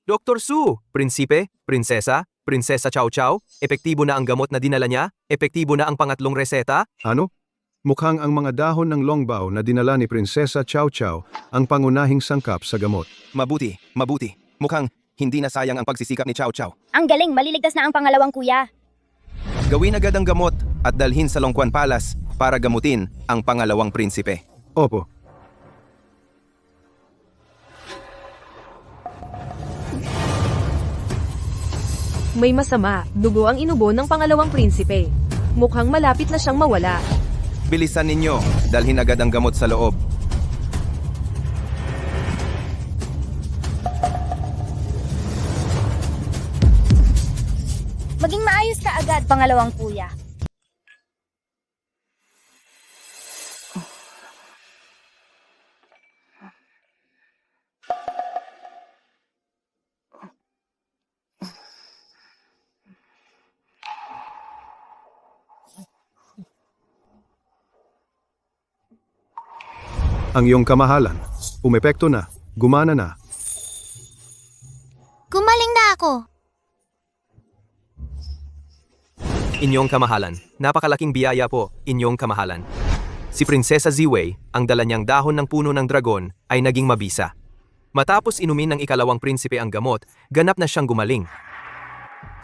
Dr. Su, Prinsipe, Prinsesa, Prinsesa Chow Chow, epektibo na ang gamot na dinala niya? Epektibo na ang pangatlong reseta? Ano? Mukhang ang mga dahon ng longbow na dinala ni Prinsesa Chow Chow ang pangunahing sangkap sa gamot. Mabuti, mabuti. Mukhang hindi na sayang ang pagsisikap ni Chow Chow. Ang galing, maliligtas na ang pangalawang kuya. Gawin agad ang gamot at dalhin sa Longquan Palace para gamutin ang pangalawang prinsipe. Opo. May masama, dugo ang inubo ng pangalawang prinsipe. Mukhang malapit na siyang mawala. Bilisan ninyo, dalhin agad ang gamot sa loob. Maging maayos ka agad, pangalawang kuya. Ang iyong kamahalan, umepekto na, gumana na. Gumaling na ako. Inyong kamahalan. Napakalaking biyaya po, inyong kamahalan. Si Prinsesa Ziwei, ang dala niyang dahon ng puno ng dragon, ay naging mabisa. Matapos inumin ng ikalawang prinsipe ang gamot, ganap na siyang gumaling.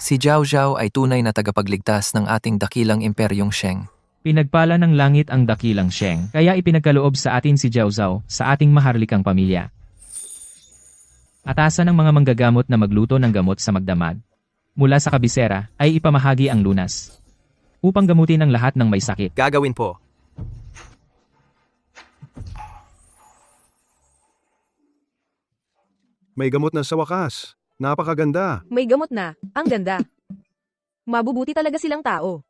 Si Zhao Zhao ay tunay na tagapagligtas ng ating dakilang imperyong Sheng. Pinagpala ng langit ang dakilang Sheng, kaya ipinagkaloob sa atin si Zhao Zhao sa ating maharlikang pamilya. Atasan ng mga manggagamot na magluto ng gamot sa magdamag. Mula sa kabisera ay ipamahagi ang lunas. Upang gamutin ang lahat ng may sakit. Gagawin po. May gamot na sa wakas. Napakaganda. May gamot na, ang ganda. Mabubuti talaga silang tao.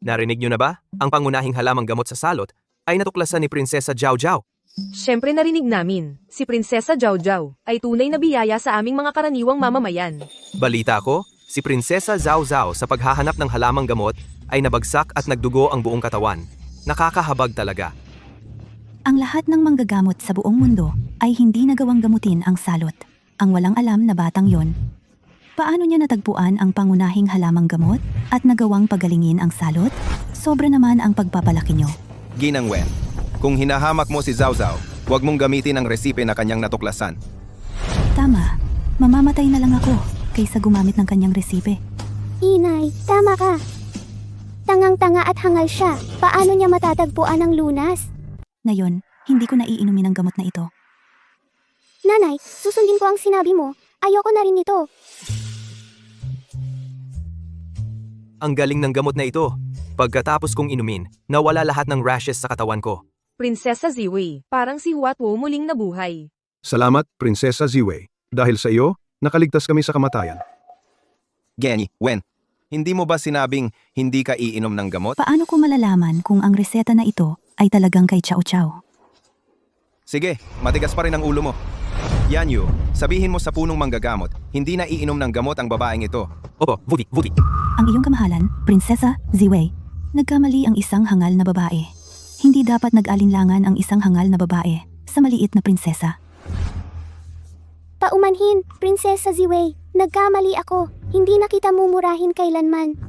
Narinig niyo na ba? Ang pangunahing halamang gamot sa salot ay natuklasan ni Prinsesa Zhao Zhao. Siyempre narinig namin, si Prinsesa Zhao Zhao ay tunay na biyaya sa aming mga karaniwang mamamayan. Balita ko, si Prinsesa Zhao Zhao sa paghahanap ng halamang gamot ay nabagsak at nagdugo ang buong katawan. Nakakahabag talaga. Ang lahat ng manggagamot sa buong mundo ay hindi nagawang gamutin ang salot. Ang walang alam na batang yon. Paano niya natagpuan ang pangunahing halamang gamot at nagawang pagalingin ang salot? Sobra naman ang pagpapalaki niyo. Ginang Wen, kung hinahamak mo si Zhao Zhao, huwag mong gamitin ang resipe na kanyang natuklasan. Tama, mamamatay na lang ako kaysa gumamit ng kanyang resipe. Inay, tama ka. Tangang-tanga at hangal siya. Paano niya matatagpuan ang lunas? Ngayon, hindi ko naiinumin ang gamot na ito. Nanay, susundin ko ang sinabi mo. Ayoko na rin ito. Ang galing ng gamot na ito. Pagkatapos kong inumin, nawala lahat ng rashes sa katawan ko. Prinsesa Ziwei, parang si Huatwo muling nabuhay. Salamat, Prinsesa Ziwei. Dahil sa iyo, nakaligtas kami sa kamatayan. Genny, Wen, hindi mo ba sinabing hindi ka iinom ng gamot? Paano ko malalaman kung ang reseta na ito ay talagang kay Chow Chow? Sige, matigas pa rin ang ulo mo. Yanyu, sabihin mo sa punong manggagamot, hindi na iinom ng gamot ang babaeng ito. Opo, Vuti. Ang iyong kamahalan, Prinsesa Ziwei, nagkamali ang isang hangal na babae. Hindi dapat nag-alinlangan ang isang hangal na babae sa maliit na prinsesa. Paumanhin, Prinsesa Ziwei. Nagkamali ako. Hindi na kita mumurahin kailanman.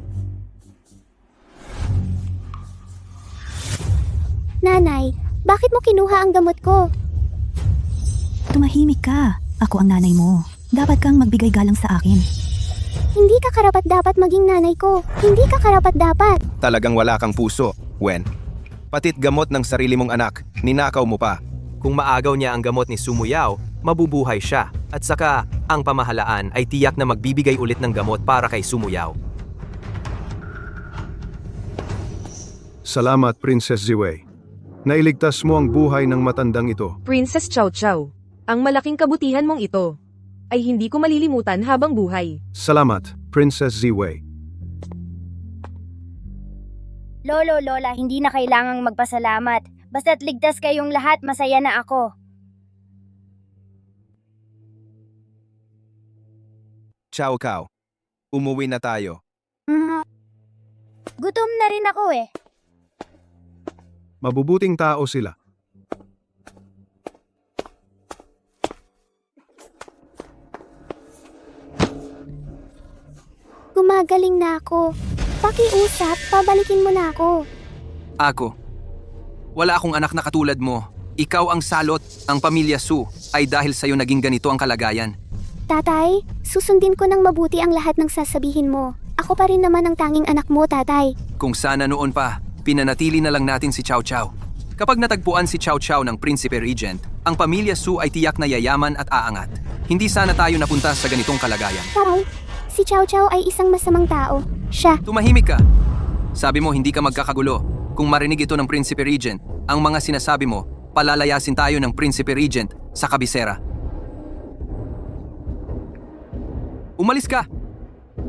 Nanay, bakit mo kinuha ang gamot ko? Tumahimik ka. Ako ang nanay mo. Dapat kang magbigay galang sa akin. Hindi ka karapat-dapat maging nanay ko. Hindi ka karapat-dapat. Talagang wala kang puso, Wen. Patit gamot ng sarili mong anak, ninakaw mo pa. Kung maagaw niya ang gamot ni Sumuyaw, mabubuhay siya. At saka, ang pamahalaan ay tiyak na magbibigay ulit ng gamot para kay Sumuyaw. Salamat, Princess Ziwei. Nailigtas mo ang buhay ng matandang ito. Princess Chow Chow, ang malaking kabutihan mong ito ay hindi ko malilimutan habang buhay. Salamat, Princess Ziwei. Lolo, Lola, hindi na kailangang magpasalamat. Basta't ligtas kayong lahat, masaya na ako. Chow Kao, umuwi na tayo. Gutom na rin ako eh. Mabubuting tao sila. Gumagaling na ako. Pakiusap, pabalikin mo na ako. Ako. Wala akong anak na katulad mo. Ikaw ang salot. Ang pamilya Su ay dahil sa'yo naging ganito ang kalagayan. Tatay, susundin ko ng mabuti ang lahat ng sasabihin mo. Ako pa rin naman ang tanging anak mo, tatay. Kung sana noon pa, pinanatili na lang natin si Chow Chow. Kapag natagpuan si Chow Chow ng Prinsipe Regent, ang pamilya Su ay tiyak na yayaman at aangat. Hindi sana tayo napunta sa ganitong kalagayan. Taray, si Chow Chow ay isang masamang tao. Siya. Tumahimik ka. Sabi mo hindi ka magkakagulo. Kung marinig ito ng Prinsipe Regent, ang mga sinasabi mo, palalayasin tayo ng Prinsipe Regent sa kabisera. Umalis ka!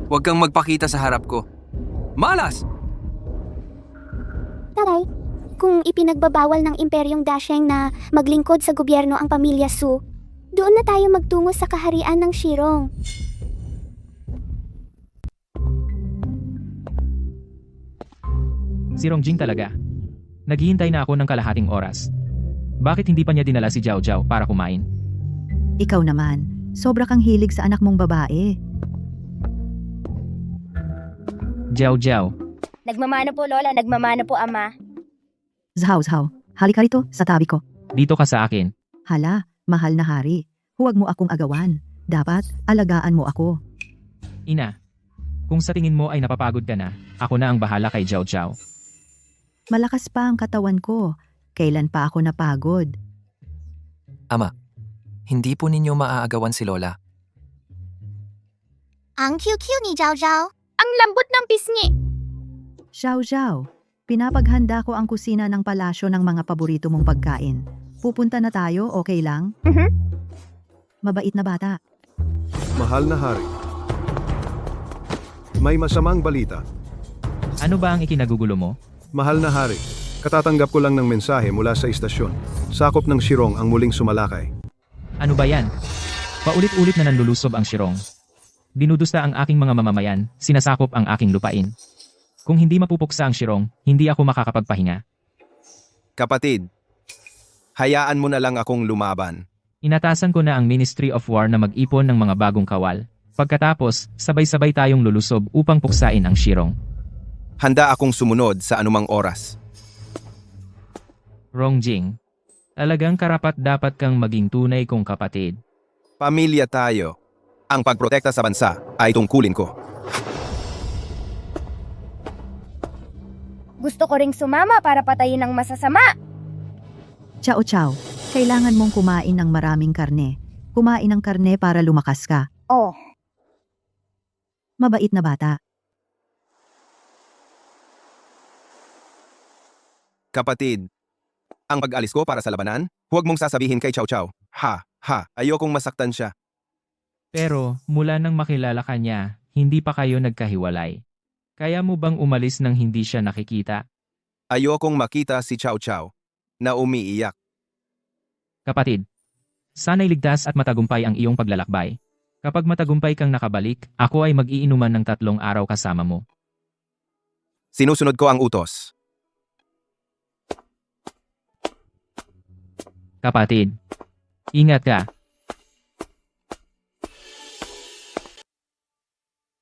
Huwag kang magpakita sa harap ko. Malas! Taray, kung ipinagbabawal ng Imperyong Dasheng na maglingkod sa gobyerno ang pamilya Su, doon na tayo magtungo sa kaharian ng Shirong. Si Rongjing talaga. Naghihintay na ako ng kalahating oras. Bakit hindi pa niya dinala si Jiao Jiao para kumain? Ikaw naman, sobra kang hilig sa anak mong babae. Jiao Jiao, Nagmamano po, Lola. Nagmamano po, Ama. Zhaw, halika rito sa tabi ko. dito ka sa akin. Hala, mahal na hari. Huwag mo akong agawan. Dapat, alagaan mo ako. Ina, kung sa tingin mo ay napapagod ka na, ako na ang bahala kay Jiao Jiao. Malakas pa ang katawan ko. Kailan pa ako napagod? Ama, hindi po ninyo maaagawan si Lola. Ang cute ni Zhao Zhao. Ang lambot ng pisngi. Xiao, pinapaghanda ko ang kusina ng palasyo ng mga paborito mong pagkain. Pupunta na tayo, okay lang? Mabait na bata. Mahal na hari. May masamang balita. Ano ba ang ikinagugulo mo? Mahal na hari, katatanggap ko lang ng mensahe mula sa istasyon. Sakop ng Shirong ang muling sumalakay. Ano ba yan? Paulit-ulit na nanlulusob ang Shirong. Dinudusta ang aking mga mamamayan, sinasakop ang aking lupain. Kung hindi mapupuksa ang Shirong, hindi ako makakapagpahinga. Kapatid, hayaan mo na lang akong lumaban. Inatasan ko na ang Ministry of War na mag-ipon ng mga bagong kawal. Pagkatapos, sabay-sabay tayong lulusob upang puksain ang Shirong. Handa akong sumunod sa anumang oras. Rongjing, talagang karapat-dapat kang maging tunay kong kapatid. Pamilya tayo. Ang pagprotekta sa bansa ay tungkulin ko. Gusto ko ring sumama para patayin ang masasama. Ciao, kailangan mong kumain ng maraming karne. Kumain ng karne para lumakas ka. Oh, Mabait na bata. Kapatid, ang pag-alis ko para sa labanan, huwag mong sasabihin kay Chow Chow. Ayokong masaktan siya. Pero, mula nang makilala ka niya, hindi pa kayo nagkahiwalay. Kaya mo bang umalis nang hindi siya nakikita? Ayokong makita si Chow Chow na umiiyak. Kapatid, Sana'y ligtas at matagumpay ang iyong paglalakbay. Kapag matagumpay kang nakabalik, ako ay mag-iinuman ng 3 araw kasama mo. Sinusunod ko ang utos. Kapatid, ingat ka.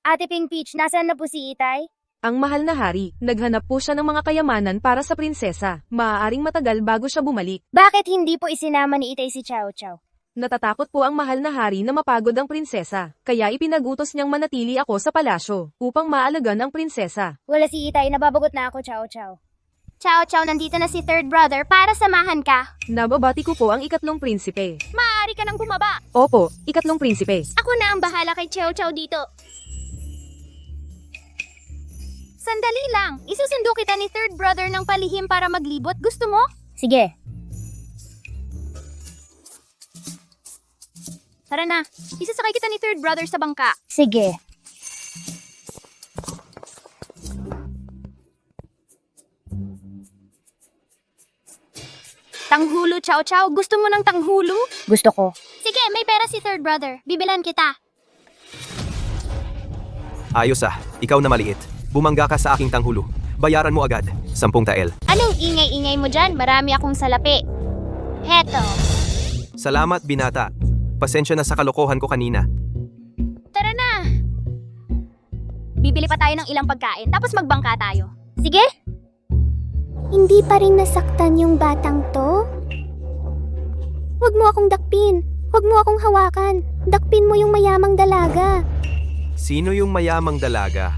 Ate Ping Peach, nasaan na po si Itay? Ang mahal na hari, naghanap po siya ng mga kayamanan para sa prinsesa. Maaaring matagal bago siya bumalik. Bakit hindi po isinama ni Itay si Chow Chow? Natatakot po ang mahal na hari na mapagod ang prinsesa, kaya ipinagutos niyang manatili ako sa palasyo upang maalagan ang prinsesa. Wala si Itay, nababagot na ako, Chow Chow. Chow Chow, nandito na si third brother para samahan ka. Nababati ko po ang 2 prinsipe. Maaari ka nang bumaba. Opo, 3 prinsipe. Ako na ang bahala kay Chow Chow dito. Sandali lang, isusundo kita ni third brother ng palihim para maglibot. Gusto mo? Sige. Tara na, isasakay kita ni third brother sa bangka. Sige. Tanghulo, Chow Chow. Gusto mo ng tanghulo? Gusto ko. Sige, may pera si third brother. Bibilan kita. Ayos ikaw na maliit. Bumangga ka sa aking tanghulo. Bayaran mo agad, 10 tael. Anong ingay-ingay mo dyan? Marami akong salapi. Heto. Salamat, binata. Pasensya na sa kalokohan ko kanina. Tara na. Bibili pa tayo ng ilang pagkain, tapos magbangka tayo. Sige? Hindi pa rin nasaktan yung batang to? Huwag mo akong dakpin. Huwag mo akong hawakan. Dakpin mo yung mayamang dalaga. Sino yung mayamang dalaga?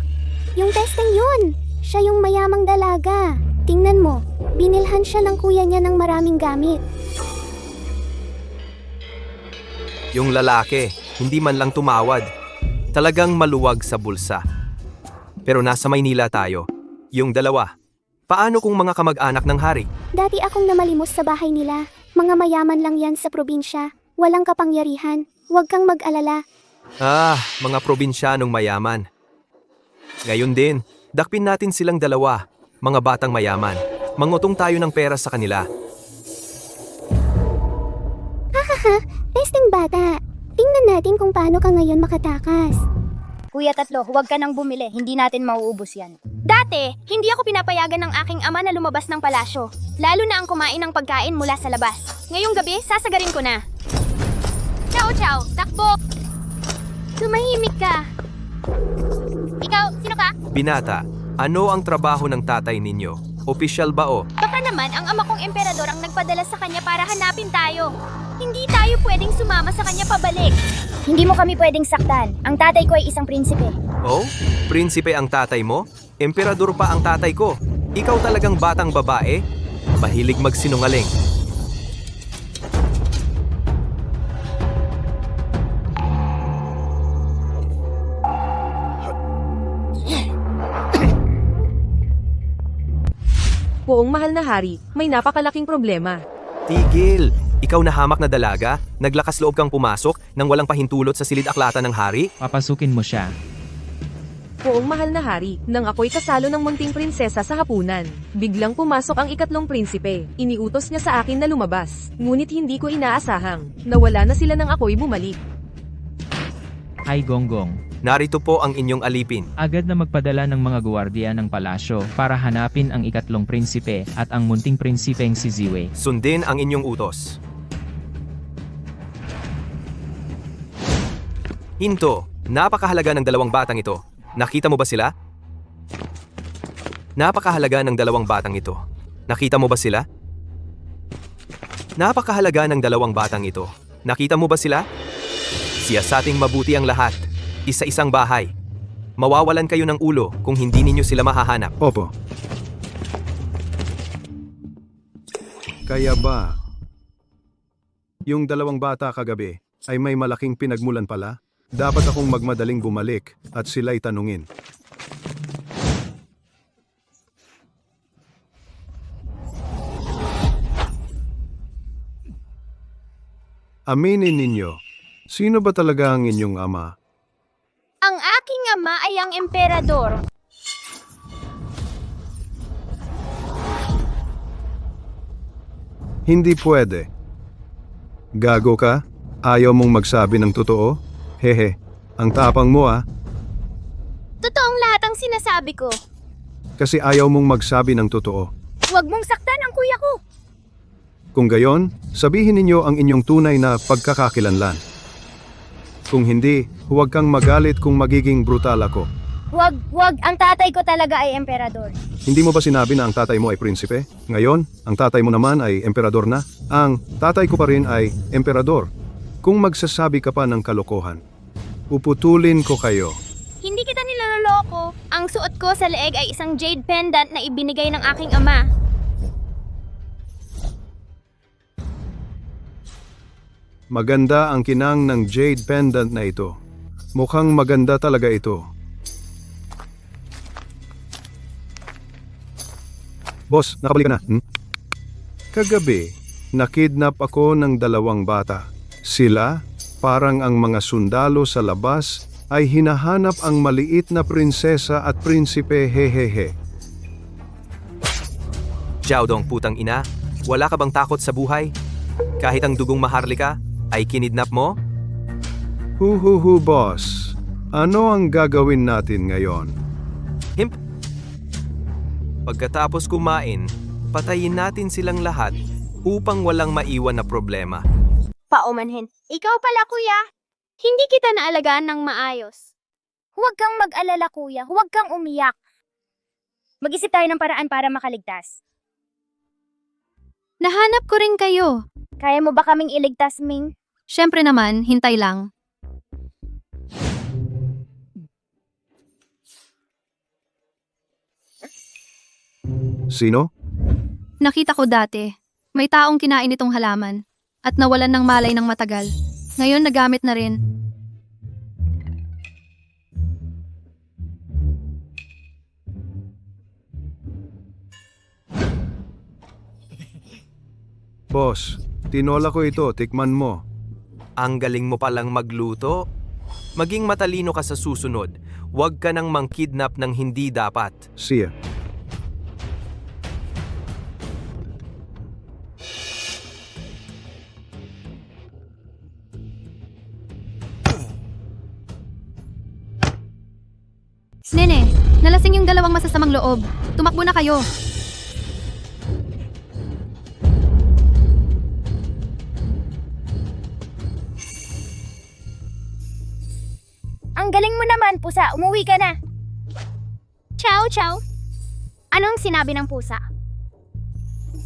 Yung testing yun. Siya yung mayamang dalaga. Tingnan mo, binilhan siya ng kuya niya ng maraming gamit. Yung lalaki, hindi man lang tumawad. Talagang maluwag sa bulsa. Pero nasa Maynila tayo. Yung dalawa. Paano kung mga kamag-anak ng hari? Dati akong namalimos sa bahay nila. Mga mayaman lang yan sa probinsya. Walang kapangyarihan. Huwag kang mag-alala. Mga probinsyanong mayaman. Ngayon din, dakpin natin silang dalawa, mga batang mayaman. Mangutong tayo ng pera sa kanila. Hahaha, testing bata. Tingnan natin kung paano ka ngayon makatakas. Kuya Tatlo, huwag ka nang bumili. Hindi natin mauubos yan. Dati, hindi ako pinapayagan ng aking ama na lumabas ng palasyo. Lalo na ang kumain ng pagkain mula sa labas. Ngayong gabi, sasagarin ko na. Chow Chow, takbo! Tumahimik ka. Ikaw, sino ka? Binata, ano ang trabaho ng tatay ninyo? Opisyal ba o? Baka naman ang ama kong emperador ang nagpadala sa kanya para hanapin tayo. Hindi tayo pwedeng sumama sa kanya pabalik. Hindi mo kami pwedeng saktan. Ang tatay ko ay isang prinsipe. Oh? Prinsipe ang tatay mo? Emperador pa ang tatay ko. Ikaw talagang batang babae? Mahilig magsinungaling. Poong mahal na hari, may napakalaking problema. Tigil! Ikaw na hamak na dalaga, naglakas loob kang pumasok nang walang pahintulot sa silid-aklatan ng hari? Papasukin mo siya. Poong mahal na hari, nang ako'y kasalo ng munting prinsesa sa hapunan. Biglang pumasok ang 2 prinsipe. Iniutos niya sa akin na lumabas. Ngunit hindi ko inaasahang. Nawala na sila nang ako'y bumalik. Ay Gonggong, Narito po ang inyong alipin. agad na magpadala ng mga guwardiya ng palasyo para hanapin ang 3 prinsipe at ang munting prinsipeng si Ziwei. Sundin ang inyong utos. Hinto, napakahalaga ng 2 batang ito. Nakita mo ba sila? Napakahalaga ng 2 batang ito. Nakita mo ba sila? Napakahalaga ng 2 batang ito. Nakita mo ba sila? Siyasating mabuti ang lahat. Isa-isang bahay. Mawawalan kayo ng ulo kung hindi ninyo sila mahahanap. Opo. Kaya ba, yung 2 bata kagabi ay may malaking pinagmulan pala? Dapat akong magmadaling bumalik at sila'y tanungin. Aminin ninyo, sino ba talaga ang inyong ama? Ang aking ama ay ang emperador. Hindi pwede. Gago ka? Ayaw mong magsabi ng totoo? Hehe, ang tapang mo ah. Totoong lahat ang sinasabi ko. Kasi ayaw mong magsabi ng totoo. Huwag mong saktan ang kuya ko. Kung gayon, sabihin ninyo ang inyong tunay na pagkakakilanlan. Kung hindi, huwag kang magalit kung magiging brutal ako. Huwag. Ang tatay ko talaga ay emperador. Hindi mo ba sinabi na ang tatay mo ay prinsipe? Ngayon, ang tatay mo naman ay emperador na. Ang tatay ko pa rin ay emperador. Kung magsasabi ka pa ng kalokohan, puputulin ko kayo. Hindi kita niloloko. Ang suot ko sa leeg ay isang jade pendant na ibinigay ng aking ama. Maganda ang kinang ng jade pendant na ito. Mukhang maganda talaga ito. Boss, nakabalik ka na. Kagabi, nakidnap ako ng 2 bata. Sila, parang ang mga sundalo sa labas, ay hinahanap ang maliit na prinsesa at prinsipe hehehe. Xiaodong putang ina, wala ka bang takot sa buhay? Kahit ang dugong maharlika, ay kinidnap mo? Huhuhu boss, ano ang gagawin natin ngayon? Pagkatapos kumain, patayin natin silang lahat upang walang maiwan na problema. Paumanhin. Ikaw pala, kuya. Hindi kita naalagaan ng maayos. Huwag kang mag-alala kuya, huwag kang umiyak. Mag-isip tayo ng paraan para makaligtas. Nahanap ko rin kayo. Kaya mo ba kaming iligtas, Ming? Siyempre naman, hintay lang. Sino? Nakita ko dati, may taong kinain itong halaman at nawalan ng malay ng matagal. Ngayon nagamit na rin. Boss, tinola ko ito, tikman mo. Ang galing mo palang magluto. Maging matalino ka sa susunod. Huwag ka nang mangkidnap ng hindi dapat. Siya. Nene, nalasing yung 2 masasamang loob. Tumakbo na kayo. Ang galing mo naman, pusa. Umuwi ka na. Chow. Anong sinabi ng pusa?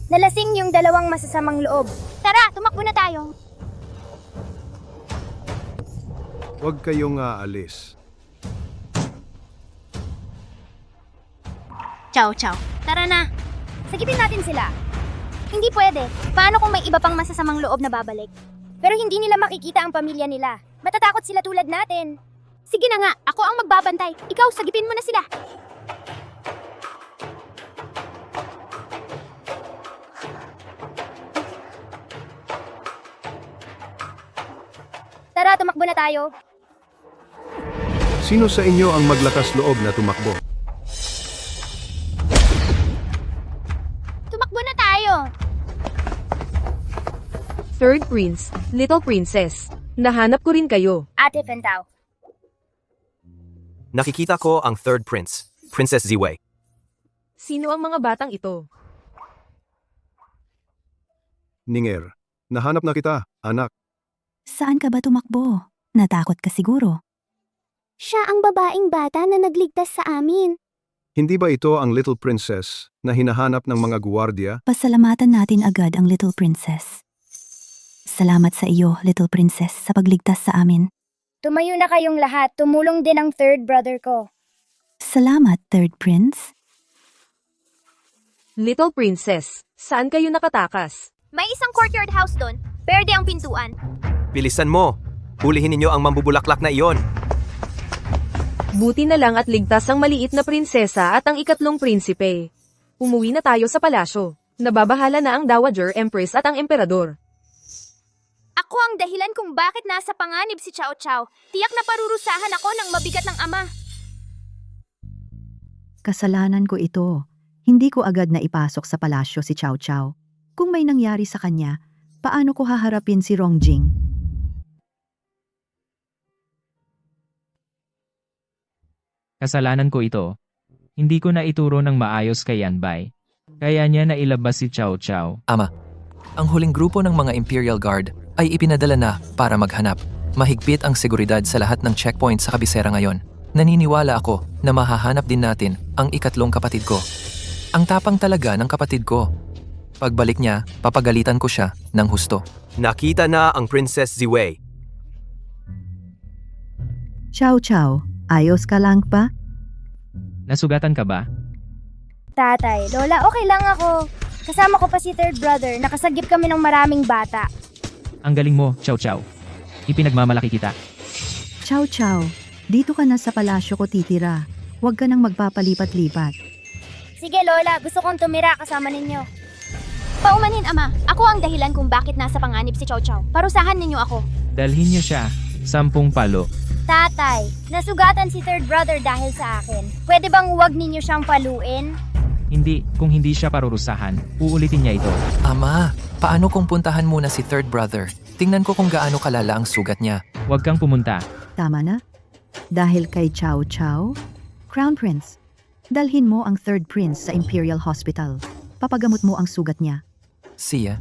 Nalasing yung 2 masasamang loob. Tara, tumakbo na tayo. Huwag kayong aalis. Chow. Tara na. Sagipin natin sila. Hindi pwede. Paano kung may iba pang masasamang loob na babalik? Pero hindi nila makikita ang pamilya nila. Matatakot sila tulad natin. Sige na nga, ako ang magbabantay. Ikaw, sagipin mo na sila. Tara, tumakbo na tayo. Sino sa inyo ang maglakas loob na tumakbo? Tumakbo na tayo. Third Prince, Little Princess. Nahanap ko rin kayo. Ate Pentao. Nakikita ko ang third prince, Princess Ziwei. Sino ang mga batang ito? Ninger, nahanap na kita, anak. Saan ka ba tumakbo? Natakot ka siguro. Siya ang babaeng bata na nagligtas sa amin. Hindi ba ito ang Little Princess na hinahanap ng mga guwardiya? Pasalamatan natin agad ang Little Princess. Salamat sa iyo, Little Princess, sa pagligtas sa amin. Tumayo na kayong lahat. Tumulong din ang third brother ko. Salamat, Third Prince. Little Princess, saan kayo nakatakas? May isang courtyard house doon. Berde ang pintuan. Bilisan mo! Hulihin ninyo ang mambubulaklak na iyon! Buti na lang at ligtas ang maliit na prinsesa at ang 3 prinsipe. Umuwi na tayo sa palasyo. Nababahala na ang Dowager Empress at ang Emperador. Ako ang dahilan kung bakit nasa panganib si Chow. Tiyak na parurusahan ako ng mabigat ng ama. Kasalanan ko ito. Hindi ko agad na ipasok sa palasyo si Chow. Kung may nangyari sa kanya, paano ko haharapin si Rongjing? Kasalanan ko ito. Hindi ko na ituro ng maayos kay Yanbay. Kaya niya nailabas si Chow Chow. Ama, ang huling grupo ng mga Imperial Guard ay ipinadala na para maghanap. Mahigpit ang seguridad sa lahat ng checkpoint sa kabisera ngayon. Naniniwala ako na mahahanap din natin ang ikatlong kapatid ko. Ang tapang talaga ng kapatid ko. Pagbalik niya, papagalitan ko siya ng husto. Nakita na ang Princess Ziwei. Chow Chow, ayos ka lang pa? Nasugatan ka ba? Tatay, Lola, okay lang ako. Kasama ko pa si third brother, nakasagip kami ng maraming bata. Ang galing mo, Chow Chow. Ipinagmamalaki kita. Chow Chow, dito ka na sa palasyo ko titira. Huwag ka nang magpapalipat-lipat. Sige Lola, gusto kong tumira kasama ninyo. Paumanhin, Ama. Ako ang dahilan kung bakit nasa panganib si Chow Chow. Parusahan ninyo ako. Dalhin niyo siya. 10 palo. Tatay, nasugatan si third brother dahil sa akin. Pwede bang huwag ninyo siyang paluin? Hindi, kung hindi siya parurusahan, uulitin niya ito. Ama, paano kung puntahan muna si third brother? Tingnan ko kung gaano kalala ang sugat niya. Huwag kang pumunta. Tama na? Dahil kay Chow Chow? Crown Prince, dalhin mo ang third prince sa Imperial Hospital. Papagamot mo ang sugat niya. Siya.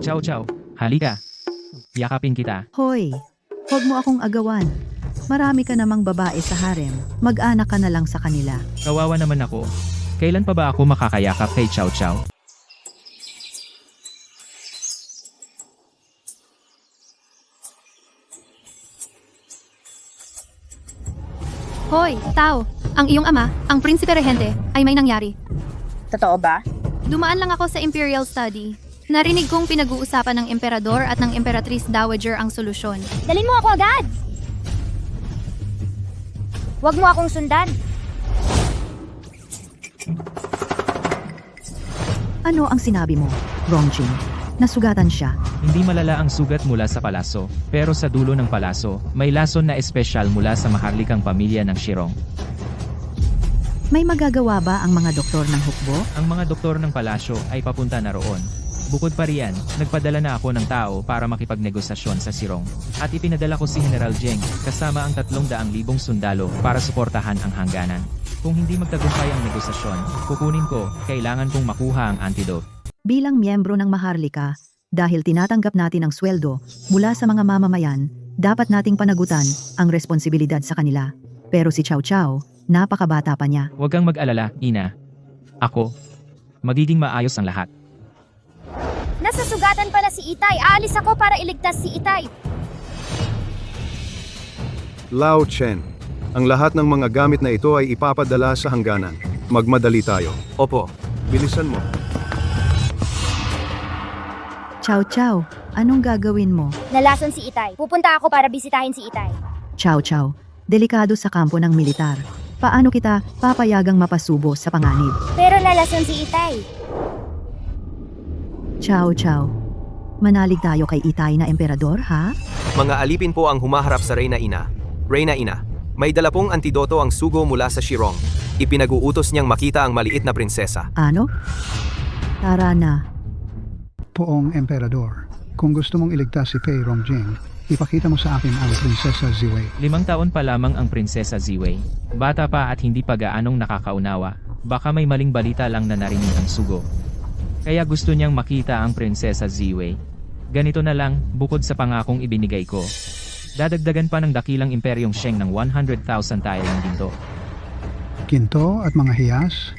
Chow Chow, halika. Yakapin kita. Hoy, huwag mo akong agawan. Marami ka namang babae sa harem. Mag-anak ka na lang sa kanila. Kawawa naman ako. Kailan pa ba ako makakayakap kay Chow Chow? Hoy, Tao, ang iyong ama, ang Prinsipe Regente, ay may nangyari. Totoo ba? Dumaan lang ako sa Imperial Study. Narinig kong pinag-uusapan ng Emperador at ng Emperatrice Dowager ang solusyon. Dalhin mo ako agad! Huwag mo akong sundan. Ano ang sinabi mo, Rongjin? Nasugatan siya. Hindi malala ang sugat mula sa palaso, pero sa dulo ng palaso, may lason na espesyal mula sa maharlikang pamilya ng Shirong. May magagawa ba ang mga doktor ng hukbo? Ang mga doktor ng palasyo ay papunta na roon. Bukod pa riyan, nagpadala na ako ng tao para makipagnegosasyon sa Shirong. At ipinadala ko si General Zheng kasama ang 300,000 sundalo para suportahan ang hangganan. Kung hindi magtagumpay ang negosasyon, kukunin ko, kailangan kong makuha ang antidote. Bilang miyembro ng Maharlika, dahil tinatanggap natin ang sweldo mula sa mga mamamayan, dapat nating panagutan ang responsibilidad sa kanila. Pero si Chow Chow, napakabata pa niya. Huwag kang mag-alala, Ina. Ako. Magiging maayos ang lahat. Nasasugatan pala si Itay. Aalis ako para iligtas si Itay. Lao Chen, ang lahat ng mga gamit na ito ay ipapadala sa hangganan. Magmadali tayo. Opo. Bilisan mo. Chow Chow, anong gagawin mo? Nalason si Itay. Pupunta ako para bisitahin si Itay. Chow Chow, delikado sa kampo ng militar. Paano kita papayagang mapasubo sa panganib? Pero nalason si Itay. Chow Chow, manalig tayo kay Itay na emperador, ha? Mga alipin po ang humaharap sa Reyna Ina. Reyna Ina, may dala pong antidoto ang sugo mula sa Shirong. Ipinag-uutos niyang makita ang maliit na prinsesa. Ano? Tara na. Poong Emperador, kung gusto mong iligtas si Pei Rongjing, ipakita mo sa akin ang Prinsesa Ziwei. 5 taon pa lamang ang Prinsesa Ziwei. Bata pa at hindi pa gaanong nakakaunawa. Baka may maling balita lang na narinig ang sugo. Kaya gusto niyang makita ang Prinsesa Ziwei. Ganito na lang, bukod sa pangakong ibinigay ko. Dadagdagan pa ng dakilang imperyong Sheng ng 100,000 tayo ng ginto. Ginto at mga hiyas?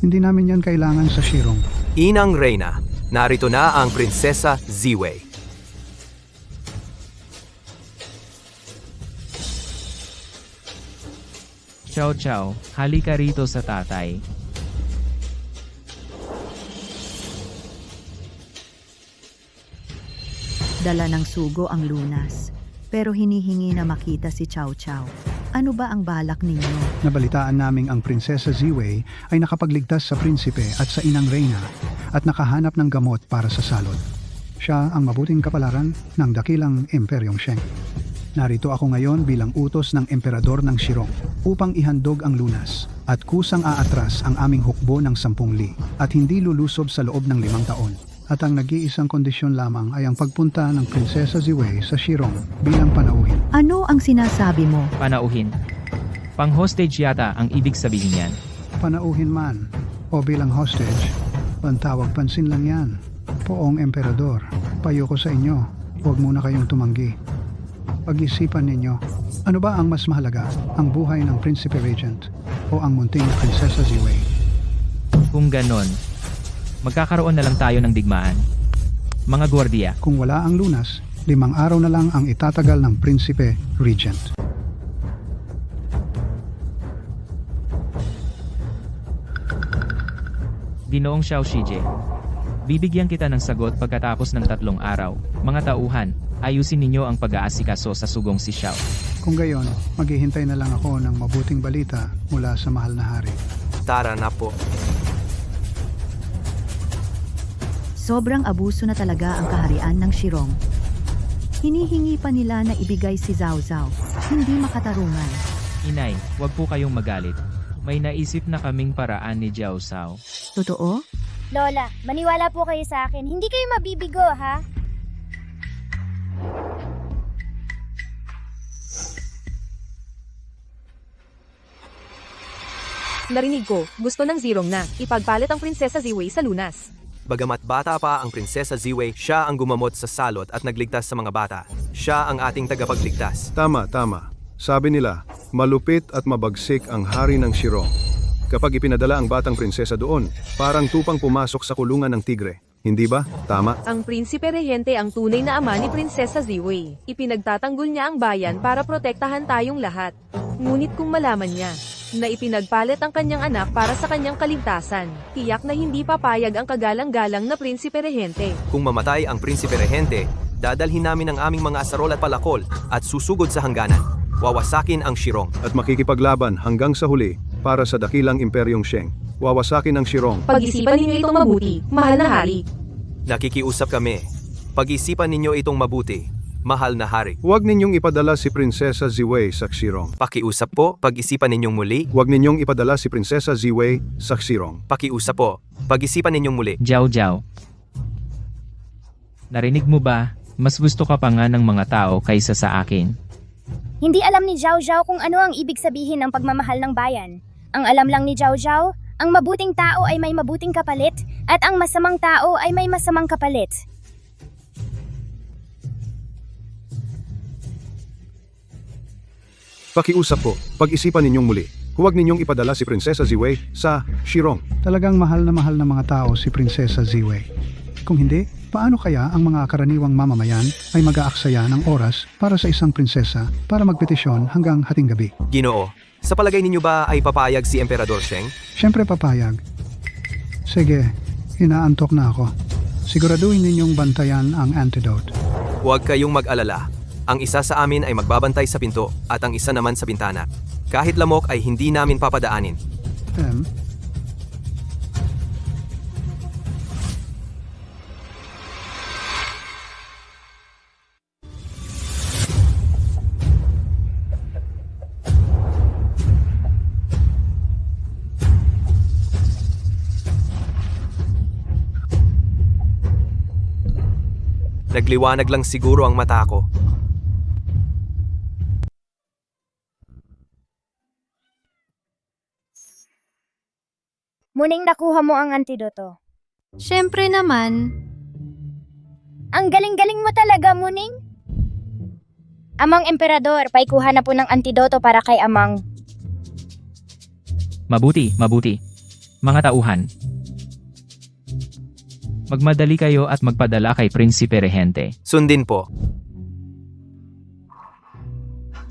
Hindi namin yan kailangan sa Shirong. Inang Reyna, narito na ang Prinsesa Ziwei. Chow Chow, halika rito sa tatay. Dala ng sugo ang lunas, pero hinihingi na makita si Chow Chow. Ano ba ang balak ninyo? Nabalitaan naming ang Prinsesa Ziwei ay nakapagligtas sa prinsipe at sa inang Reyna at nakahanap ng gamot para sa salot. Siya ang mabuting kapalaran ng dakilang Imperyong Sheng. Narito ako ngayon bilang utos ng Emperador ng Shirong upang ihandog ang lunas at kusang aatras ang aming hukbo ng 10 li at hindi lulusob sa loob ng 5 taon. At ang nag-iisang kondisyon lamang ay ang pagpunta ng Prinsesa Ziwei sa Shirong bilang panauhin. Ano ang sinasabi mo? Panauhin. Pang-hostage yata ang ibig sabihin yan. Panauhin man o bilang hostage, pantawag pansin lang yan. Poong emperador, payo ko sa inyo, huwag muna kayong tumanggi. Pag-isipan ninyo, ano ba ang mas mahalaga, ang buhay ng Prinsipe Regent o ang munting Prinsesa Ziwei? Kung ganon, magkakaroon na lang tayo ng digmaan. Mga gwardiya, Kung wala ang lunas, 5 araw na lang ang itatagal ng Prinsipe Regent. Ginoong Xiao Shije. Bibigyan kita ng sagot pagkatapos ng 3 araw. Mga tauhan, ayusin ninyo ang pag-aasikaso sa sugong si Xiao. Kung gayon, maghihintay na lang ako ng mabuting balita mula sa mahal na hari. Tara na po. Sobrang abuso na talaga ang kaharian ng Shirong. Hinihingi pa nila na ibigay si Zhao Zhao. Hindi makatarungan. Inay, wag po kayong magalit. May naisip na kaming paraan ni Jiao Sao. Totoo? Lola, maniwala po kayo sa akin. Hindi kayo mabibigo, ha? Narinig ko, gusto ng Zirong na ipagpalit ang Prinsesa Ziwei sa lunas. Bagamat bata pa ang Prinsesa Ziwei, siya ang gumamot sa salot at nagligtas sa mga bata. Siya ang ating tagapagligtas. Tama, tama. Sabi nila, malupit at mabagsik ang hari ng Shirong. Kapag ipinadala ang batang prinsesa doon, parang tupang pumasok sa kulungan ng tigre. Hindi ba? Tama? Ang Prinsipe Regente ang tunay na ama ni Prinsesa Ziwei. Ipinagtatanggol niya ang bayan para protektahan tayong lahat. Ngunit kung malaman niya na ipinagpalit ang kanyang anak para sa kanyang kaligtasan, tiyak na hindi papayag ang kagalang-galang na Prinsipe Regente. Kung mamatay ang Prinsipe Regente, dadalhin namin ang aming mga asarol at palakol at susugod sa hangganan. Wawasakin ang Shirong. At makikipaglaban hanggang sa huli para sa dakilang imperyong Sheng. Wawasakin ang Shirong. Pag-isipan ninyo itong mabuti, mahal na hari. Nakikiusap kami. Pag-isipan ninyo itong mabuti, mahal na hari. Huwag ninyong ipadala si Prinsesa Ziwei sa Xirong. Pakiusap po, pag-isipan ninyong muli. Huwag ninyong ipadala si Prinsesa Ziwei sa Xirong. Pakiusap po, pag-isipan ninyong muli. Jiao Jiao. Narinig mo ba? Mas gusto ka pa nga ng mga tao kaysa sa akin. Hindi alam ni Zhao Zhao kung ano ang ibig sabihin ng pagmamahal ng bayan. Ang alam lang ni Zhao Zhao, ang mabuting tao ay may mabuting kapalit, at ang masamang tao ay may masamang kapalit. Pakiusap po, pag-isipan ninyong muli. Huwag ninyong ipadala si Prinsesa Ziwei sa Xirong. Talagang mahal na mga tao si Prinsesa Ziwei. Kung hindi, paano kaya ang mga karaniwang mamamayan ay mag-aaksaya ng oras para sa isang prinsesa para magpetisyon hanggang hating gabi? Ginoo, sa palagay ninyo ba ay papayag si Emperador Sheng? Siyempre papayag. Sige, inaantok na ako. Siguraduhin ninyong bantayan ang antidote. Huwag kayong mag-alala. Ang isa sa amin ay magbabantay sa pinto at ang isa naman sa bintana. Kahit lamok ay hindi namin papadaanin. Nagliwanag lang siguro ang mata ko. Muning nakuha mo ang antidoto. Siyempre naman, Ang galing-galing mo talaga, Muning. Amang Emperador, paikuha na po ng antidoto para kay Amang. Mabuti, mabuti. Mga tauhan. Magmadali kayo at magpadala kay Prinsipe Regente. Sundin po.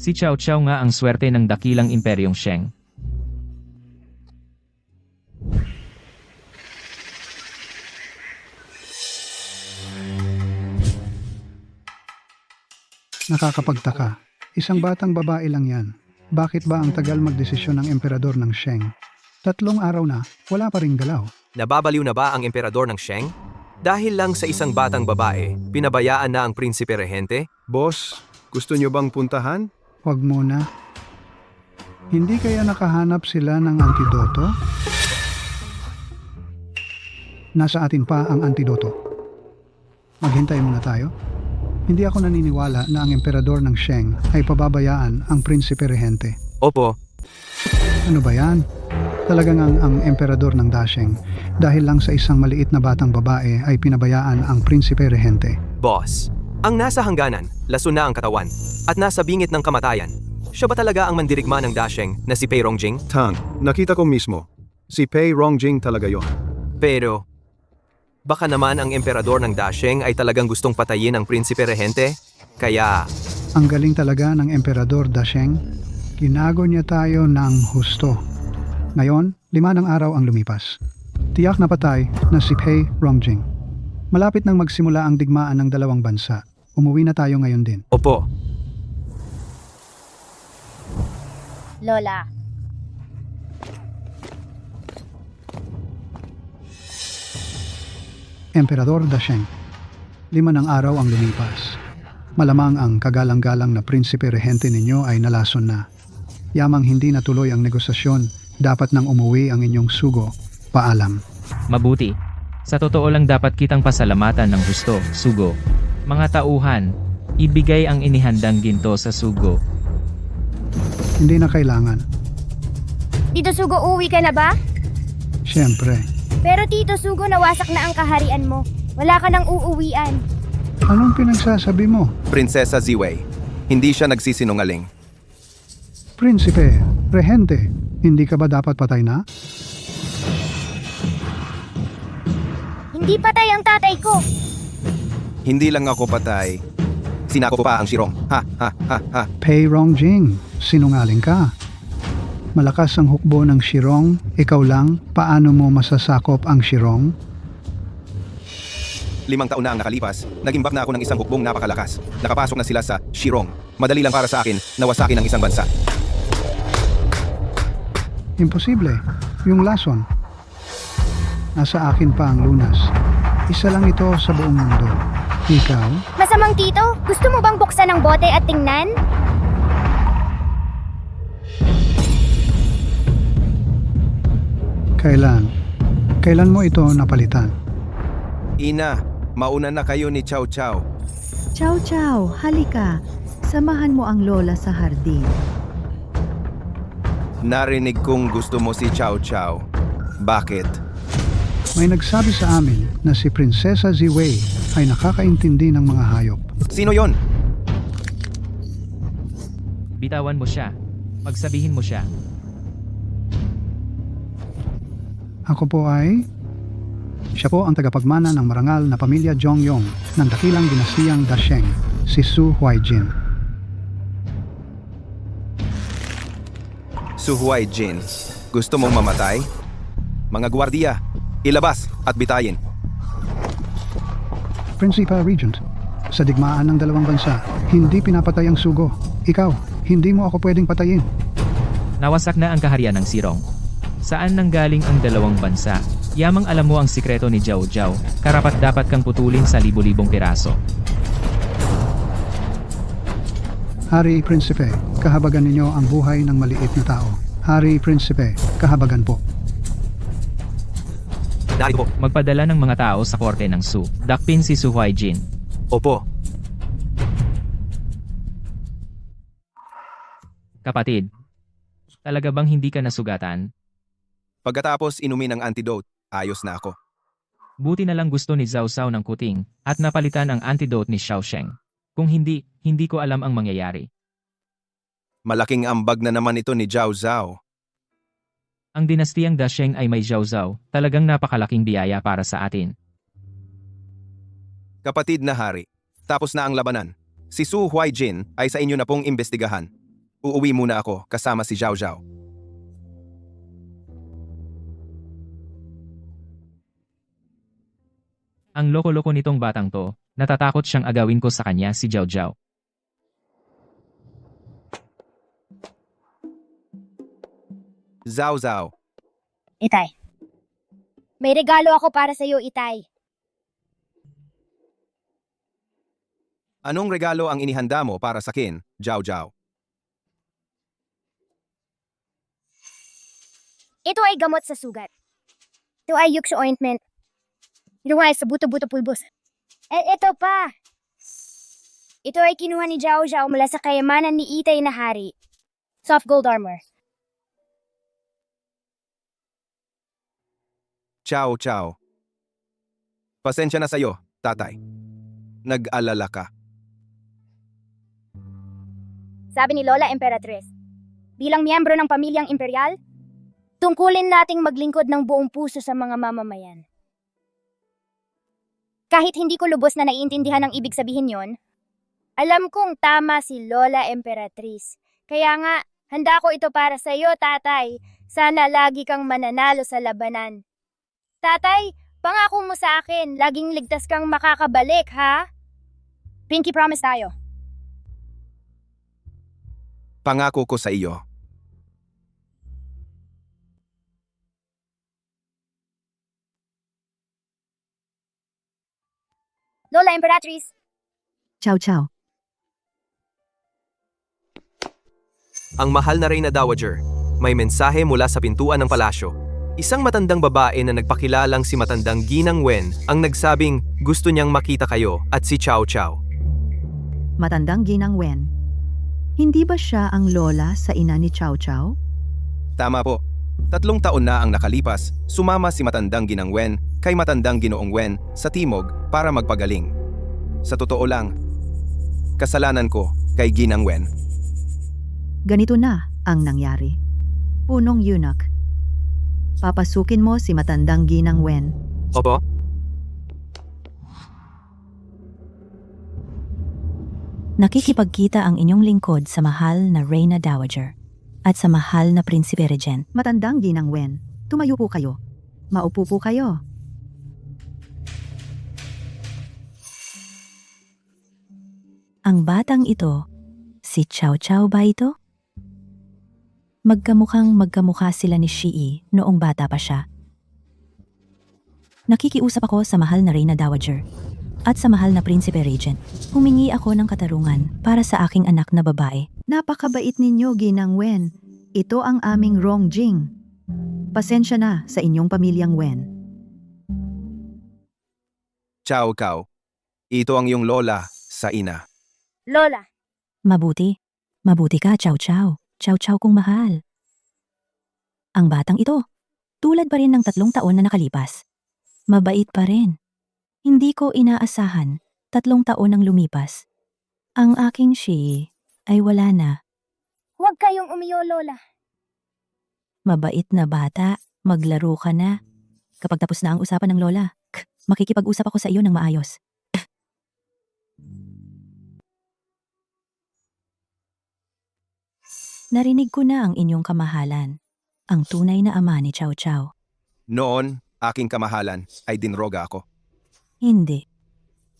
Si Xiao Xiao nga ang swerte ng dakilang imperyong Sheng. Nakakapagtaka. Isang batang babae lang yan. Bakit ba ang tagal magdesisyon ng emperador ng Sheng? 3 araw na, wala pa ring galaw. Nababaliw na ba ang Emperador ng Sheng? Dahil lang sa isang batang babae, pinabayaan na ang Prinsipe Regente? Boss, gusto nyo bang puntahan? Huwag muna. Hindi kaya nakahanap sila ng antidoto? Nasa atin pa ang antidoto. Maghintay muna tayo. Hindi ako naniniwala na ang emperador ng Sheng ay pababayaan ang prinsipe rehente. Opo, Ano ba yan? Talagang ang emperador ng Dasheng dahil lang sa isang maliit na batang babae ay pinabayaan ang prinsipe rehente. boss. Ang nasa hangganan, laso na ang katawan, at nasa bingit ng kamatayan. Siya ba talaga ang mandirigma ng Dasheng na si Pei Rongjing? Tang, nakita ko mismo. Si Pei Rongjing talaga yon. Pero, baka naman ang emperador ng Dasheng ay talagang gustong patayin ang prinsipe rehente? Kaya, Ang galing talaga ng emperador Dasheng. Ginago niya tayo ng husto. Ngayon, 5 ng araw ang lumipas. Tiyak na patay na si Pei Rongjing. Malapit nang magsimula ang digmaan ng dalawang bansa. Umuwi na tayo ngayon din. opo, Lola. Emperador Dasheng. 5 ng araw ang lumipas. Malamang ang kagalang-galang na prinsipe rehente ninyo ay nalason na. Yamang hindi natuloy ang negosasyon, dapat nang umuwi ang inyong sugo. Paalam. Mabuti. Sa totoo lang dapat kitang pasalamatan ng gusto, Sugo. Mga tauhan, ibigay ang inihandang ginto sa Sugo. Hindi na kailangan. Tito Sugo, uwi ka na ba? Siyempre. Pero Tito Sugo, nawasak na ang kaharian mo. Wala ka nang uuwian. Anong pinagsasabi mo? Prinsesa Ziwei, hindi siya nagsisinungaling. Prinsipe, rehente, hindi ka ba dapat patay na? Hindi patay ang tatay ko. Hindi lang ako patay. Sinako ko pa ang Shirong. Ha, ha, ha, ha. Pei Rongjing, sinungaling ka. Malakas ang hukbo ng Shirong, ikaw lang, paano mo masasakop ang Shirong? 5 taon na ang nakalipas, nagimbak na ako ng isang hukbong napakalakas. Nakapasok na sila sa Shirong. Madali lang para sa akin na wasakin ang isang bansa. Imposible. Yung lason. Nasa akin pa ang lunas. Isa lang ito sa buong mundo. Ikaw? Masamang Tito, gusto mo bang buksan ang bote at tingnan? Kailan? Kailan mo ito napalitan? Ina, mauna na kayo ni Chow Chow. Chow Chow, halika. Samahan mo ang lola sa hardin. Narinig kong gusto mo si Chow Chow. Bakit? May nagsabi sa amin na si Prinsesa Ziwei ay nakakaintindi ng mga hayop. Sino yon? Bitawan mo siya. Pagsabihin mo siya. Ako po ay... Siya po ang tagapagmana ng marangal na pamilya Jongyong ng dakilang dinastiyang Dasheng, si Su Huaijin. Su Huaijin. Gusto mong mamatay? Mga gwardiya, ilabas at bitayin. Principal Regent, sa digmaan ng dalawang bansa, hindi pinapatay ang sugo. Ikaw, hindi mo ako pwedeng patayin. Nawasak na ang kaharian ng Sirong. Saan nanggaling ang dalawang bansa? Yamang alam mo ang sikreto ni Jiao Jiao, karapat dapat kang putulin sa libo-libong piraso. Hari Prinsipe, kahabagan ninyo ang buhay ng maliit na tao. Hari Prinsipe, kahabagan po. narito po. Magpadala ng mga tao sa korte ng Su. Dakpin si Su Huaijin. Opo, Kapatid, talaga bang hindi ka nasugatan? Pagkatapos inumin ang antidote, ayos na ako. Buti na lang gusto ni Zhao Zhao ng kuting, at napalitan ang antidote ni Xiao Sheng. Kung hindi, hindi ko alam ang mangyayari. Malaking ambag na naman ito ni Zhao Zhao. Ang dinastiyang Dasheng ay may Zhao Zhao, talagang napakalaking biyaya para sa atin. Kapatid na hari, tapos na ang labanan. Si Su Huaijin ay sa inyo na pong imbestigahan. Uuwi muna ako kasama si Zhao Zhao. Ang loko-loko nitong batang to, natatakot siyang agawin ko sa kanya si Jiao Jiao. Zhao Zhao, Itay. May regalo ako para sa iyo, Itay. anong regalo ang inihanda mo para sa akin, Zhao Zhao? Ito ay gamot sa sugat. Ito ay yuksho ointment. Ito ay sa buto-buto pulbos. Ito pa. Ito ay kinuha ni Zhao Zhao mula sa kayamanan ni Itay na hari. Soft gold armor. Ciao, ciao. Pasensya na sa'yo, tatay. Nag-alala ka. Sabi ni Lola Emperatriz, bilang miyembro ng pamilyang imperial, tungkulin nating maglingkod ng buong puso sa mga mamamayan. Kahit hindi ko lubos na naiintindihan ang ibig sabihin yon, alam kong tama si Lola Emperatriz. Kaya nga, handa ko ito para sa iyo, tatay. Sana lagi kang mananalo sa labanan. Tatay, pangako mo sa akin, laging ligtas kang makakabalik, ha? Pinky promise tayo. Pangako ko sa iyo. Lola Emperatriz, Ciao, ciao. Ang mahal na Reyna Dowager, may mensahe mula sa pintuan ng palasyo. Isang matandang babae na nagpakilalang si matandang Ginang Wen ang nagsabing gusto niyang makita kayo at si Chow Chow. Matandang Ginang Wen. Hindi ba siya ang lola sa ina ni Chow Chow? Tama po. 3 taon na ang nakalipas, sumama si matandang Ginang Wen kay matandang Ginoong Wen sa Timog para magpagaling. Sa totoo lang, kasalanan ko kay Ginang Wen. Ganito na ang nangyari. Punong eunuch. Papasukin mo si matandang Ginang Wen. Opo? Nakikipagkita ang inyong lingkod sa mahal na Reyna Dowager at sa mahal na Prinsipe Regent. Matandang Ginang Wen, tumayo po kayo. Maupo po kayo. Ang batang ito, si Chow Chow ba ito? Magkamukha sila ni Shii noong bata pa siya. Nakikiusap ako sa mahal na Reyna Dowager at sa mahal na Prinsipe Regent. Humingi ako ng katarungan para sa aking anak na babae. Napakabait ninyo, Ginang Wen. Ito ang aming Rongjing. Pasensya na sa inyong pamilyang Wen. Ciao, Kao. Ito ang iyong lola sa ina. Lola. Mabuti. Mabuti ka, Chow Chow. Chow Chow kong mahal. Ang batang ito, tulad pa rin ng 3 taon na nakalipas. Mabait pa rin. Hindi ko inaasahan, 3 taon ang lumipas. Ang aking Shii ay wala na. Huwag kayong umiyo, Lola. Mabait na bata, maglaro ka na. Kapag tapos na ang usapan ng lola, makikipag-usap ako sa iyo ng maayos. Narinig ko na ang inyong kamahalan, ang tunay na ama ni Chow Chow. Noon, aking kamahalan ay dinroga ako. Hindi.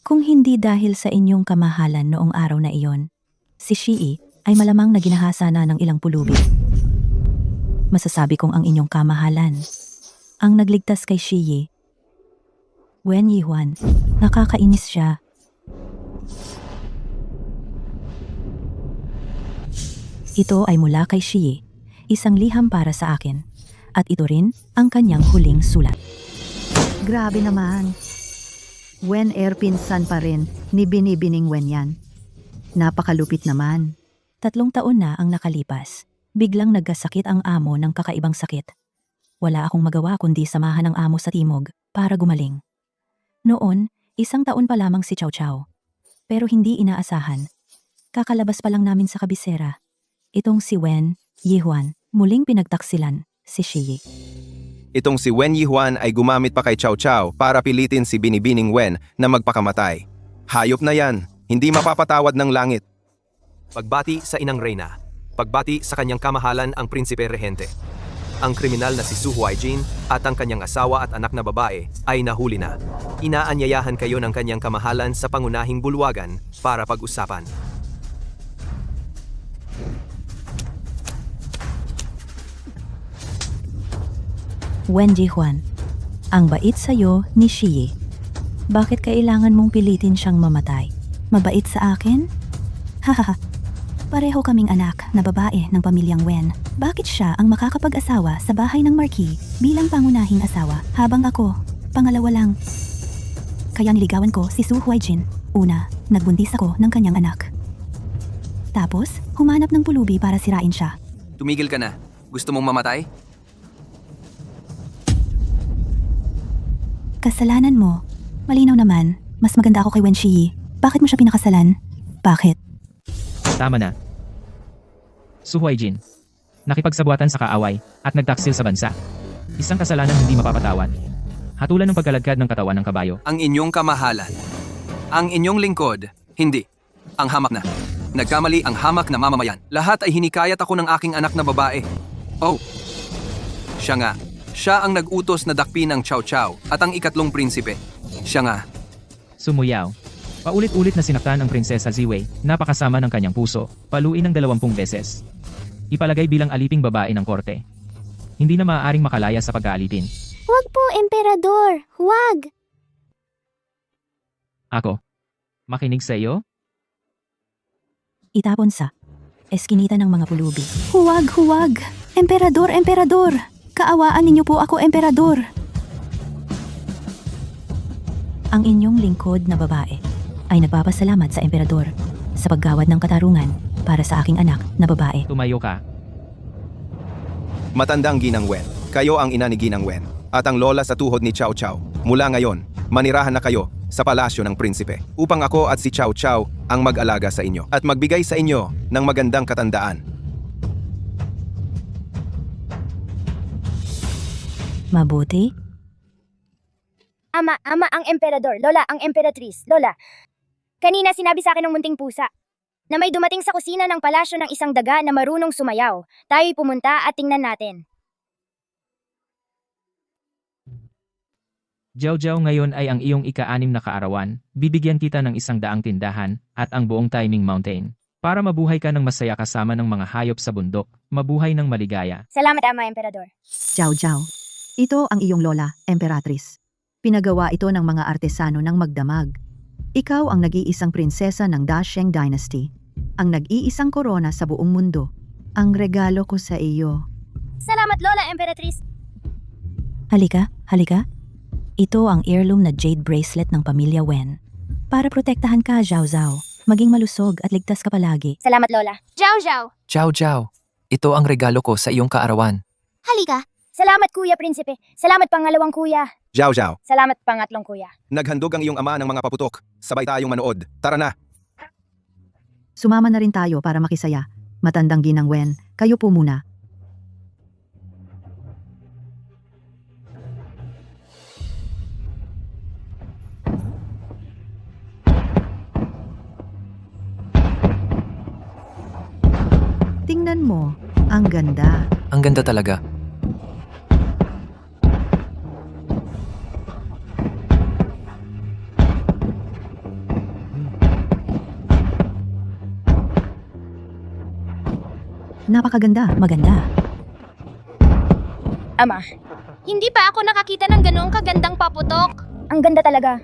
Kung hindi dahil sa inyong kamahalan noong araw na iyon, si Shii ay malamang na ginahasa na ng ilang pulubi. Masasabi kong ang inyong kamahalan, ang nagligtas kay Shii. Wen Yihuan, nakakainis siya. Ito ay mula kay Shii, isang liham para sa akin, at ito rin ang kanyang huling sulat. Grabe naman. Wen pinsan pa rin ni Binibining Wen yan. Napakalupit naman. 3 taon na ang nakalipas. Biglang nagkasakit ang amo ng kakaibang sakit. Wala akong magawa kundi samahan ang amo sa timog para gumaling. Noon, 1 taon pa lamang si Chow Chow. Pero hindi inaasahan. Kakalabas pa lang namin sa kabisera. Itong si Wen Yihuan, muling pinagtaksilan si Shii. Itong si Wen Yihuan ay gumamit pa kay Chow Chow para pilitin si Binibining Wen na magpakamatay. Hayop na yan, hindi mapapatawad ng langit. Pagbati sa inang Reyna. Pagbati sa kanyang kamahalan ang Prinsipe Regente. Ang kriminal na si Su Huaijin at ang kanyang asawa at anak na babae ay nahuli na. Inaanyayahan kayo ng kanyang kamahalan sa pangunahing bulwagan para pag-usapan. Wen Yihuan, ang bait sa'yo ni Shii. Bakit kailangan mong pilitin siyang mamatay? Mabait sa akin? Hahaha. Pareho kaming anak na babae ng pamilyang Wen. Bakit siya ang makakapag-asawa sa bahay ng Marquis bilang pangunahing asawa habang ako, pangalawa lang? Kaya niligawan ko si Su Huaijin. Una, Nagbuntis ako ng kanyang anak. Tapos, humanap ng pulubi para sirain siya. Tumigil ka na. Gusto mong mamatay? Kasalanan mo. Malinaw naman, mas maganda ako kay Wen Shi. Bakit mo siya pinakasalan? Bakit? Tama na. Su Huaijin. Nakipagsabuatan sa kaaway at nagtaksil sa bansa. Isang kasalanan hindi mapapatawad. Hatulan ng pagkaladkad ng katawan ng kabayo. Ang inyong kamahalan. Ang inyong lingkod. Hindi. Ang hamak na. Nagkamali ang hamak na mamamayan. Lahat ay hinikayat ako ng aking anak na babae. Oh. Siya nga. Siya ang nag-utos na dakpin ang Chow Chow at ang ikatlong prinsipe. Siya nga. Sumuyaw. Paulit-ulit na sinaktan ang Prinsesa Ziwei, napakasama ng kanyang puso, paluin ng 20 beses. Ipalagay bilang aliping babae ng korte. Hindi na maaaring makalaya sa pag-aalitin. Huwag po, Emperador! Huwag! Ako. Makinig sa iyo? Itapon sa eskinita ng mga pulubi. Huwag, huwag! Emperador, emperador! Kaawaan ninyo po ako, emperador! Ang inyong lingkod na babae ay nagpapasalamat sa emperador sa paggawad ng katarungan para sa aking anak na babae. Tumayo ka. Matandang Ginang Wen, kayo ang ina ni Ginang Wen, at ang lola sa tuhod ni Chow Chow. Mula ngayon, manirahan na kayo sa palasyo ng prinsipe, upang ako at si Chow Chow ang mag-alaga sa inyo at magbigay sa inyo ng magandang katandaan. Mabuti? Ama ang emperador. Lola, ang emperatris. Lola, kanina sinabi sa akin ng munting pusa na may dumating sa kusina ng palasyo ng isang daga na marunong sumayaw. Tayo'y pumunta at tingnan natin. Jiao Jiao, ngayon ay ang iyong ika-6 na kaarawan. Bibigyan kita ng 100 tindahan at ang buong Timing Mountain. Para mabuhay ka ng masaya kasama ng mga hayop sa bundok. Mabuhay ng maligaya. Salamat, Ama, emperador. Jiao Jiao. Ito ang iyong lola, emperatrice. Pinagawa ito ng mga artesano ng magdamag. Ikaw ang nag-iisang prinsesa ng Dasheng Dynasty. Ang nag-iisang korona sa buong mundo. Ang regalo ko sa iyo. Salamat, Lola, emperatrice. Halika, halika. Ito ang heirloom na jade bracelet ng pamilya Wen. Para protektahan ka, Zhao Zhao. Maging malusog at ligtas ka palagi. Salamat, Lola. Jiao Jiao. Chow Chow. Ito ang regalo ko sa iyong kaarawan. Halika. Salamat, Kuya Prinsipe. Salamat, pangalawang kuya. Zhao Zhao, Salamat, pangatlong kuya. naghandog ang iyong ama ng mga paputok. Sabay tayong manood. Tara na! Sumama na rin tayo para makisaya. Matandang Ginang Wen, kayo po muna. Tingnan mo, ang ganda. Ang ganda talaga. Napakaganda. Maganda. Ama, Hindi pa ako nakakita ng ganoong kagandang paputok. ang ganda talaga.